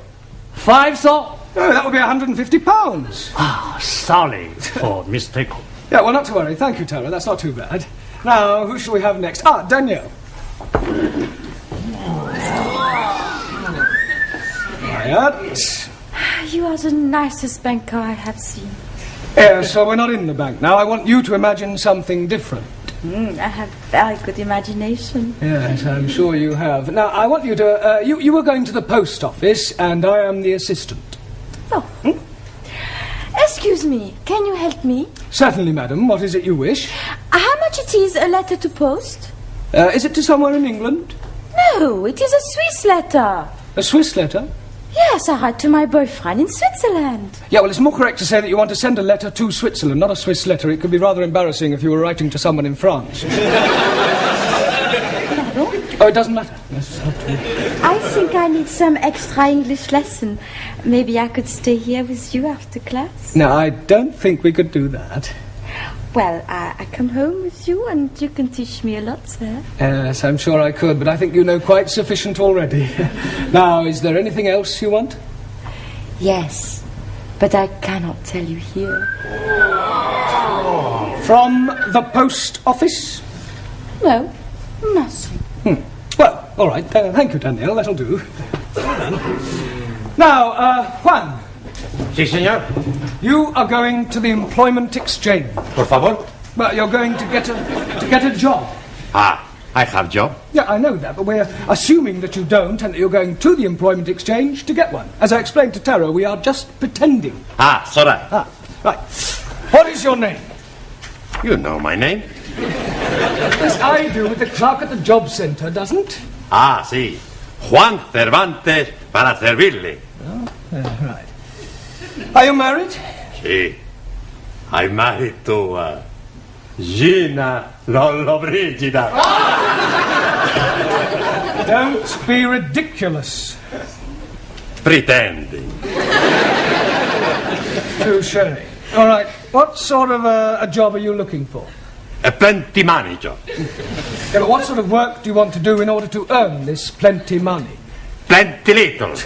5, sir? Oh, that would be £150. Sorry for mistake. Yeah, well, not to worry. Thank you, Taro. That's not too bad. Now, who shall we have next? Danielle. Quiet. You are the nicest banker I have seen. So we're not in the bank now. I want you to imagine something different. I have very good imagination. Yes, I'm sure you have. Now, I want you to... you were going to the post office, and I am the assistant. Oh. Excuse me, can you help me? Certainly, madam. What is it you wish? How much it is a letter to post? Is it to somewhere in England? No, it is a Swiss letter. A Swiss letter? Yes, I write to my boyfriend in Switzerland. Yeah, well, it's more correct to say that you want to send a letter to Switzerland, not a Swiss letter. It could be rather embarrassing if you were writing to someone in France. Oh, it doesn't matter. I think I need some extra English lesson. Maybe I could stay here with you after class. No, I don't think we could do that. Well, I come home with you and you can teach me a lot, sir. Yes, I'm sure I could, but I think you know quite sufficient already. Now, is there anything else you want? Yes, but I cannot tell you here. From the post office? No, nothing. Well, all right. Thank you, Danielle. That'll do. Now, Juan. Sí, señor. You are going to the employment exchange. Por favor. Well, you're going to get a job. I have job. Yeah, I know that, but we're assuming that you don't and that you're going to the employment exchange to get one. As I explained to Taro, we are just pretending. Sora. Right. What is your name? You know my name. Yes, I do, with the clerk at the job centre, doesn't? Sí. Juan Cervantes para servirle. Right. Are you married? Sì. I'm married to Gina Lollobrigida. Don't be ridiculous. Pretending. Touché. All right. What sort of a job are you looking for? A plenty money job. Yeah, but what sort of work do you want to do in order to earn this plenty money? Plenty little. All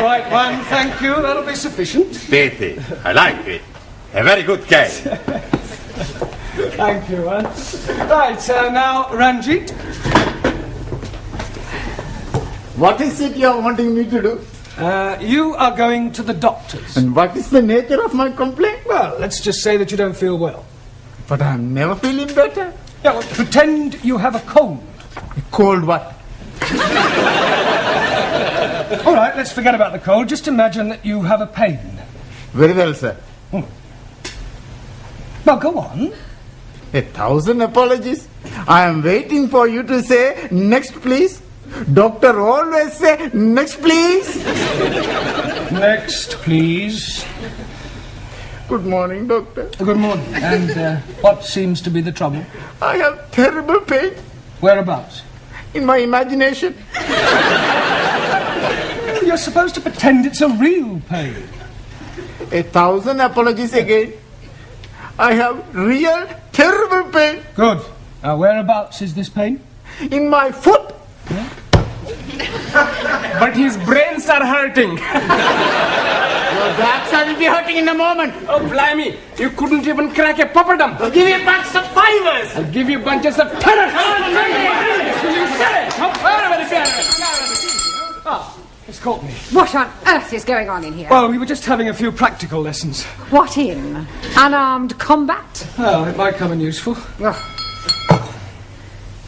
right, Juan, thank you. That'll be sufficient. Pity. I like it. A very good game. Thank you, Juan. Right, now, Ranjeet. What is it you're wanting me to do? You are going to the doctor's. And what is the nature of my complaint? Well, let's just say that you don't feel well. But I'm never feeling better. Yeah, well, pretend you have a cold. A cold what? All right, let's forget about the cold. Just imagine that you have a pain. Very well, sir. Now, go on. 1,000 apologies. I am waiting for you to say, next please. Doctor always say, next please. Next, please. Good morning, doctor. Good morning. And what seems to be the trouble? I have terrible pain. Whereabouts? In my imagination. You're supposed to pretend it's a real pain. 1,000 apologies again. I have real terrible pain. Good. Now, whereabouts is this pain? In my foot. But his brains are hurting. Your backside will be hurting in a moment. Oh, blimey. You couldn't even crack a papadum. I'll give you a bunch of fivers. I'll give you bunches of tenors. Will you say? It's Courtney. What on earth is going on in here? Well, we were just having a few practical lessons. What in? Unarmed combat? Oh, it might come in useful. Well,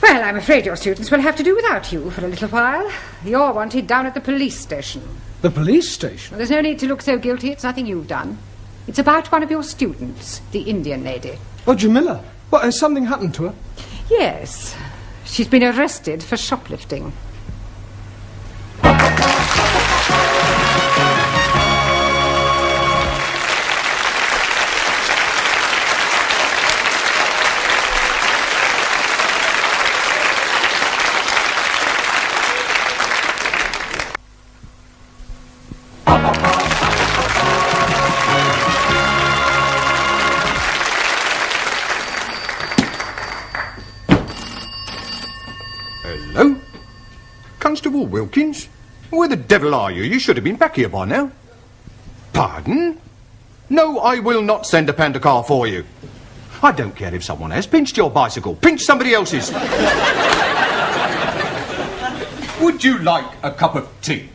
I'm afraid your students will have to do without you for a little while. You're wanted down at the police station. The police station? Well, there's no need to look so guilty. It's nothing you've done. It's about one of your students, the Indian lady. Oh, Jamila. What, has something happened to her? Yes. She's been arrested for shoplifting. Hello? Constable Wilkins? Where the devil are you? You should have been back here by now. Pardon? No, I will not send a panda car for you. I don't care if someone has pinched your bicycle. Pinch somebody else's. Would you like a cup of tea?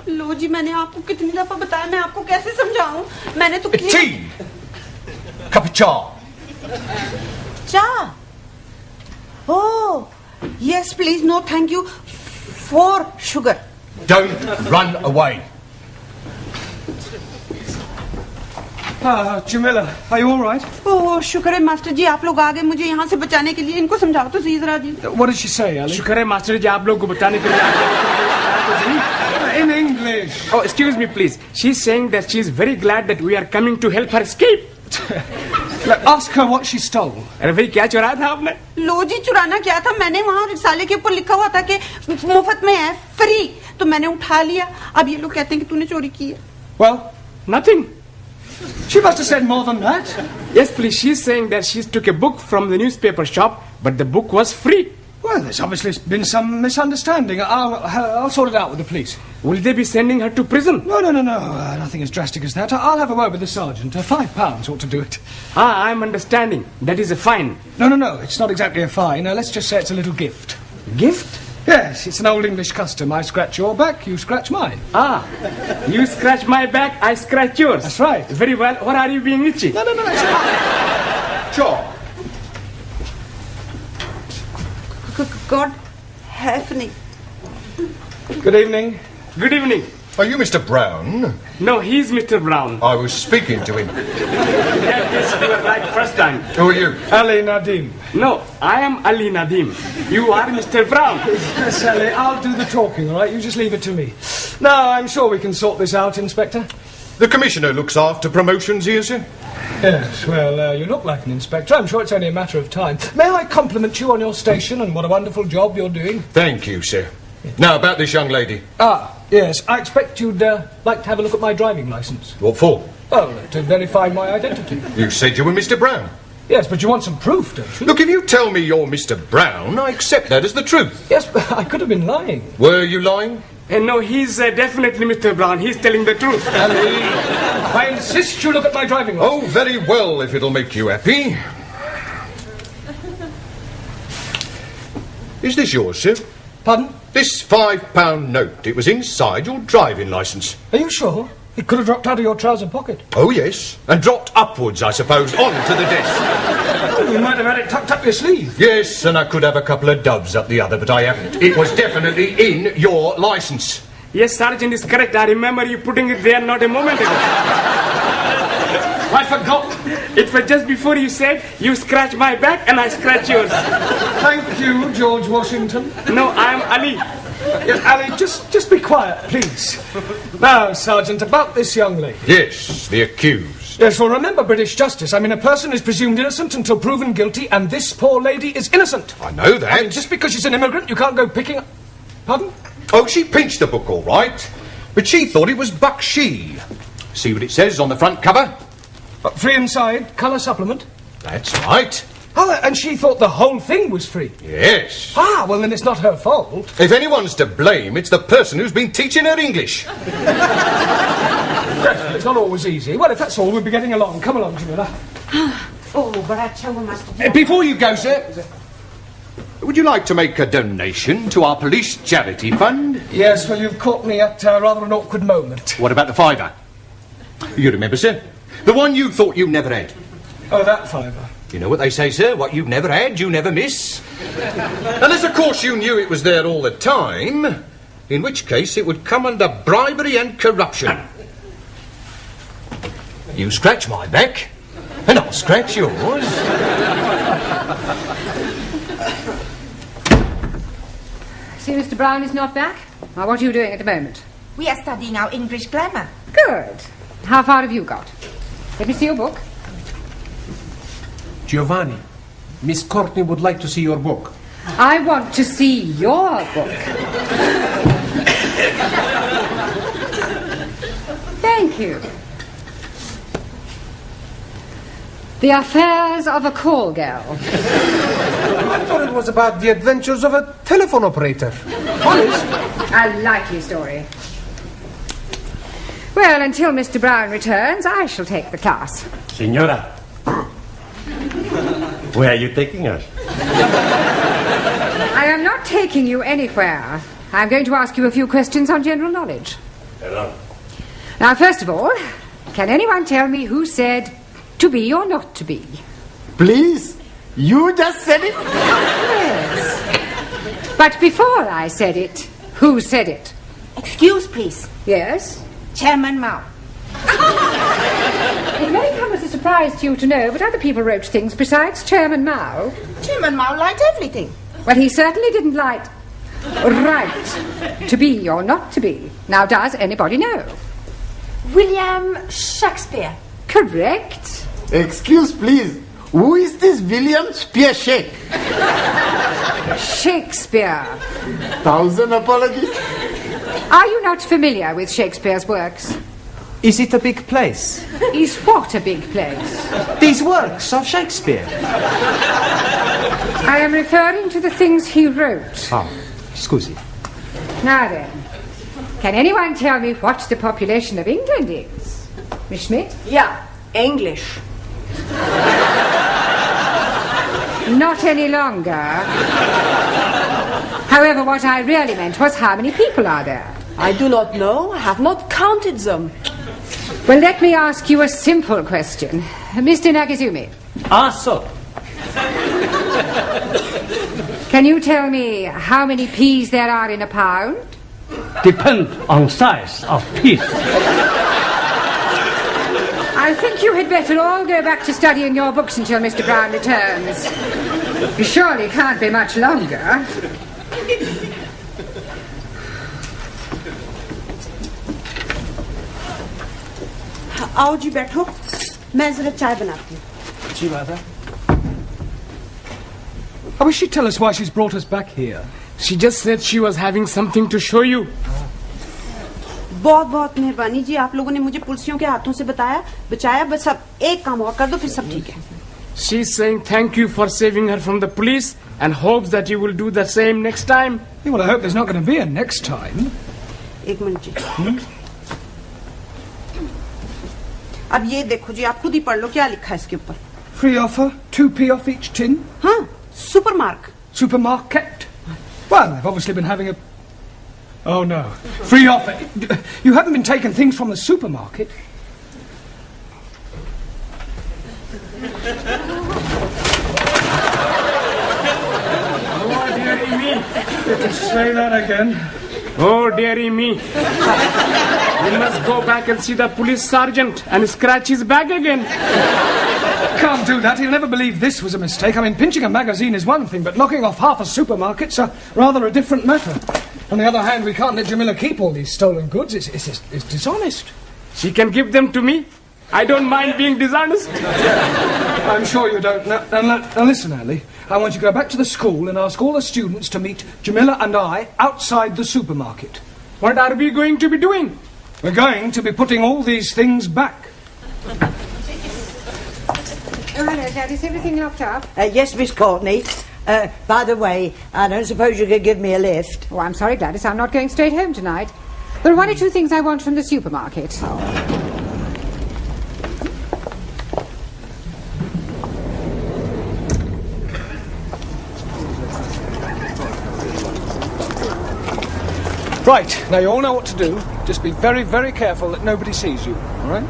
लो जी मैंने आपको कितनी दफा बताया मैं आपको कैसे समझाऊं मैंने तो Tea! Cup of cha. Cha? Oh, yes please, no thank you for sugar. Don't run away. Jamila, are you all right? Oh, शुक्र है मास्टर जी आप लोग आ गए मुझे यहाँ से बचाने के लिए इनको समझाओ तो सही जरा जी What did she say, Ali? शुक्र है मास्टर जी आप लोगों को बताने के लिए In English. Oh, excuse me, please. She's saying that she's very glad that we are coming to help her escape. Look, ask her what she stole. अरे भाई क्या चुराया था आपने? लो जी चुराना क्या था मैंने वहाँ रिसाले के ऊपर लिखा हुआ था कि मुफ्त में है फ्री तो मैंने उठा लिया अब ये लोग कहते हैं कि तूने चोरी की है Well, nothing. She must have said more than that. Yes, please. She's saying that she took a book from the newspaper shop, but the book was free. Well, there's obviously been some misunderstanding. I'll sort it out with the police. Will they be sending her to prison? No. Nothing as drastic as that. I'll have a word with the sergeant. £5 ought to do it. Ah, I'm understanding. That is a fine. No. It's not exactly a fine. Let's just say it's a little gift. Gift? Yes, it's an old English custom. I scratch your back, you scratch mine. Ah, you scratch my back, I scratch yours. That's right. Very well. What are you being itchy? No, it's not. Sure. God help me Good evening. Good evening. Are you Mr. Brown? No, he's Mr. Brown. I was speaking to him. Yes, you were right first time. Who are you? Ali Nadim. No, I am Ali Nadim. You are Mr. Brown. Yes, Ali, I'll do the talking, all right? You just leave it to me. Now, I'm sure we can sort this out, Inspector. The Commissioner looks after promotions here, sir. Yes, well, you look like an inspector. I'm sure it's only a matter of time. May I compliment you on your station and what a wonderful job you're doing? Thank you, sir. Now, about this young lady. Ah, yes. I expect you'd like to have a look at my driving licence. What for? Oh, to verify my identity. You said you were Mr. Brown. Yes, but you want some proof, don't you? Look, if you tell me you're Mr. Brown, I accept that as the truth. Yes, but I could have been lying. Were you lying? No, he's definitely Mr. Brown. He's telling the truth. Ali, I insist you look at my driving licence. Oh, very well, if it'll make you happy. Is this yours, sir? Pardon? This £5 note. It was inside your driving licence. Are you sure? It could have dropped out of your trouser pocket. Oh, yes. And dropped upwards, I suppose, onto the desk. You might have had it tucked up your sleeve. Yes, and I could have a couple of doves up the other, but I haven't. It was definitely in your licence. Yes, Sergeant is correct. I remember you putting it there not a moment ago. I forgot. It was just before you said you scratch my back and I scratch yours. Thank you, George Washington. No, I'm Ali. Yes, Ali, just be quiet, please. Now, Sergeant, about this young lady. Yes, the accused. Yes, well, remember British justice. I mean, a person is presumed innocent until proven guilty, and this poor lady is innocent. I know that. I mean, just because she's an immigrant, you can't go picking up... Pardon? Oh, she pinched the book all right, but she thought it was Bakshi. See what it says on the front cover? Free inside, colour supplement. That's right. Oh, and she thought the whole thing was free. Yes. Ah, well, then it's not her fault. If anyone's to blame, it's the person who's been teaching her English. Yes, it's not always easy. Well, if that's all, we'll be getting along. Come along, Jamila. Oh, but I tell you, Master. Before you go, sir, would you like to make a donation to our police charity fund? Yes, well, you've caught me at rather an awkward moment. What about the £5? You remember, sir? The one you thought you never had. Oh, that £5. You know what they say, sir? What you've never had, you never miss. Unless, of course, you knew it was there all the time, in which case it would come under bribery and corruption. You scratch my back, and I'll scratch yours. See, Mr. Brown is not back? Now, what are you doing at the moment? We are studying our English grammar. Good. How far have you got? Let me see your book. Giovanni, Miss Courtney would like to see your book. I want to see your book. Thank you. The Affairs of a Call Girl. I thought it was about the adventures of a telephone operator. Honest? A likely story. Well, until Mr. Brown returns, I shall take the class. Signora, where are you taking us? I am not taking you anywhere. I'm going to ask you a few questions on general knowledge. Hello. Now, first of all, can anyone tell me who said to be or not to be? Please, you just said it? Yes. But before I said it, who said it? Excuse, please. Yes? Chairman Mao. It may come as a surprise to you to know, but other people wrote things besides Chairman Mao. Chairman Mao liked everything. Well, he certainly didn't like right to be or not to be. Now, does anybody know? William Shakespeare. Correct. Excuse, please. Who is this William Spearshake? Shakespeare. 1,000 apologies. Are you not familiar with Shakespeare's works? Is it a big place? Is what a big place? These works of Shakespeare. I am referring to the things he wrote. Oh, scusi. Now then, can anyone tell me what the population of England is? Miss Schmidt? Yeah, English. Not any longer. However, what I really meant was how many people are there? I do not know. I have not counted them. Well, let me ask you a simple question. Mr. Nagazumi. Sir. Can you tell me how many peas there are in a pound? depend on size of teeth. I think you had better all go back to studying your books until Mr. Brown returns. You surely can't be much longer. आओ जी बैठो मैं जरा चाय बनाती हूँ जी बात है I wish she'd tell us why she's brought us back here. She just said she was having something to show you. बहुत बहुत मेहरबानी जी आप लोगों ने मुझे पुलिसियों के हाथों से बचाया बस अब एक काम और कर दो फिर सब ठीक है She's saying thank you for saving her from the police and hopes that you will do the same next time. Yeah, well, I hope there's not going to be a next time. एक minute जी अब ये देखो जी आप खुद ही पढ़ लो क्या लिखा है इसके ऊपर Free offer, 2p off each tin. हाँ supermarket. Supermarket. Well, they've obviously been having a... Oh, no. Free offer. You haven't been taking things from the supermarket. Oh, dearie me. Say that again. Oh, dearie me. We must go back and see the police sergeant and scratch his back again. Can't do that. He'll never believe this was a mistake. I mean, pinching a magazine is one thing, but knocking off half a supermarket's rather a different matter. On the other hand, we can't let Jamila keep all these stolen goods. It's dishonest. She can give them to me. I don't mind being dishonest. I'm sure you don't. Now listen, Ali. I want you to go back to the school and ask all the students to meet Jamila and I outside the supermarket. What are we going to be doing? We're going to be putting all these things back. Oh, hello, Dad. Is everything locked up? Yes, Miss Courtney. By the way, I don't suppose you could give me a lift. Oh, I'm sorry, Gladys. I'm not going straight home tonight. There are one or two things I want from the supermarket. Right, now you all know what to do. Just be very, very careful that nobody sees you, all right?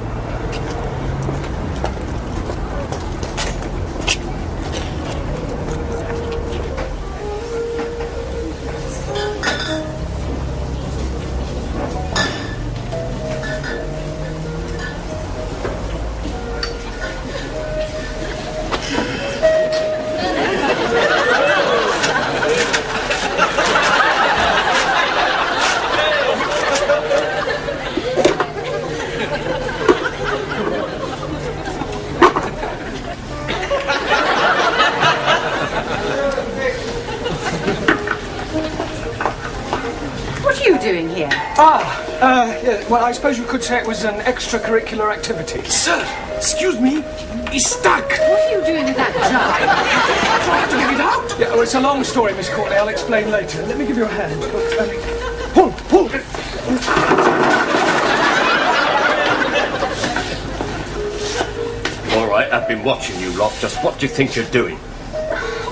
Yeah, well, I suppose you could say it was an extracurricular activity. Sir, excuse me, he's stuck. What are you doing with that jar? Trying to get it out. Yeah, well, it's a long story, Miss Courtney. I'll explain later. Let me give you a hand. Pull. All right, I've been watching you lot. Just what do you think you're doing?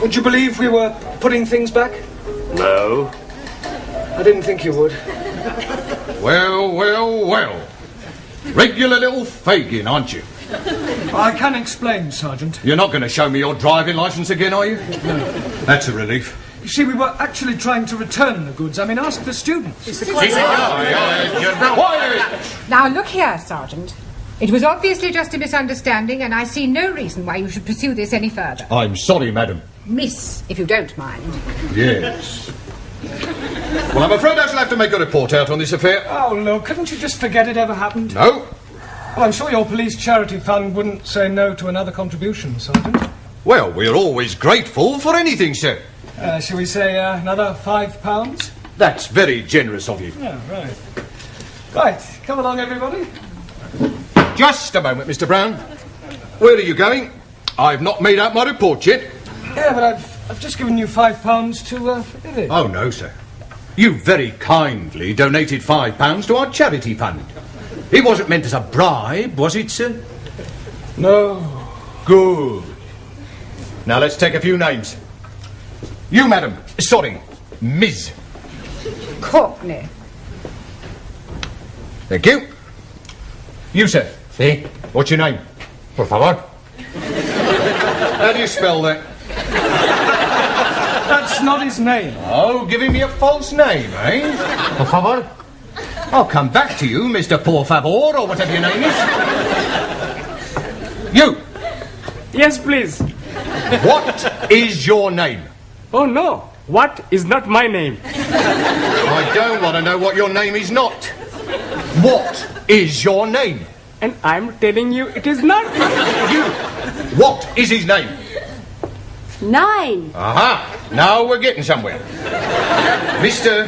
Would you believe we were putting things back? No. I didn't think you would. Well. Regular little Fagin, aren't you? I can explain, Sergeant. You're not going to show me your driving licence again, are you? No. That's a relief. You see, we were actually trying to return the goods. I mean, ask the students. Now, look here, Sergeant. It was obviously just a misunderstanding, and I see no reason why you should pursue this any further. I'm sorry, madam. Miss, if you don't mind. Yes. Well, I'm afraid I shall have to make a report out on this affair. Oh, look, couldn't you just forget it ever happened? No. Well, I'm sure your police charity fund wouldn't say no to another contribution, Sergeant. Well, we're always grateful for anything, sir. Shall we say another £5? That's very generous of you. Yeah, right. Right, come along, everybody. Just a moment, Mr. Brown. Where are you going? I've not made out my report yet. Yeah, but I've just given you £5 to forgive it. Oh, no, sir. You very kindly donated £5 to our charity fund. It wasn't meant as a bribe, was it, sir? No. Good. Now let's take a few names. You, madam. Sorry, Ms. Courtney. Thank you. You, sir. See? What's your name? Por favor. How do you spell that? That's not his name. Oh, giving me a false name, eh? Por favor. I'll come back to you, Mr. Por Favor, or whatever your name is. You! Yes, please. What is your name? Oh, no. What is not my name? I don't want to know what your name is not. What is your name? And I'm telling you, it is not. You! What is his name? 9. Aha! Now we're getting somewhere. Mr.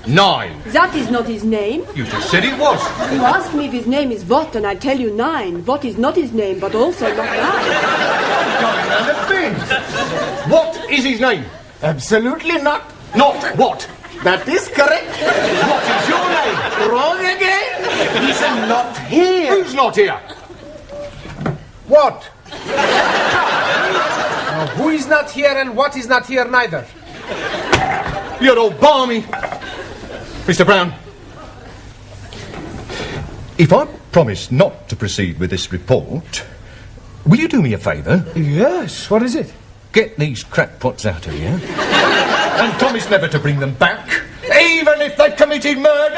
9. That is not his name. You just said it was. You ask me if his name is what, and I tell you 9. What is not his name, but also not 9. Going round the bend. What is his name? Absolutely not. Not what? That is correct. What is your name? Wrong again. He's not here. Who's not here? What? Who is not here and what is not here neither? You're all balmy. Mr. Brown, if I promise not to proceed with this report, will you do me a favour? Yes, what is it? Get these crackpots out of here and promise never to bring them back, even if they've committed murder.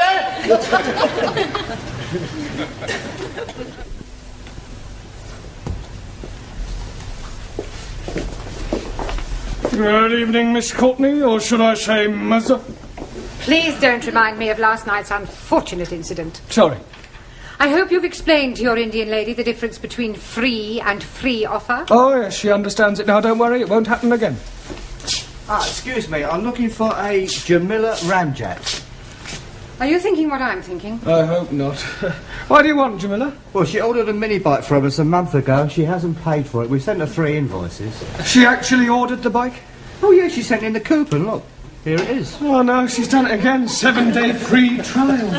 Good evening, Miss Courtney, or should I say mother? Please don't remind me of last night's unfortunate incident. Sorry. I hope you've explained to your Indian lady the difference between free and free offer. Oh, yes, she understands it now. Don't worry, it won't happen again. Excuse me, I'm looking for a Jamila Ramjat. Are you thinking what I'm thinking? I hope not. What do you want, Jamila? Well, she ordered a mini bike from us a month ago and she hasn't paid for it. We sent her 3 invoices. She actually ordered the bike? Oh, yeah, she sent in the coupon, look. Here it is. Oh, no, she's done it again. 7-day free trial.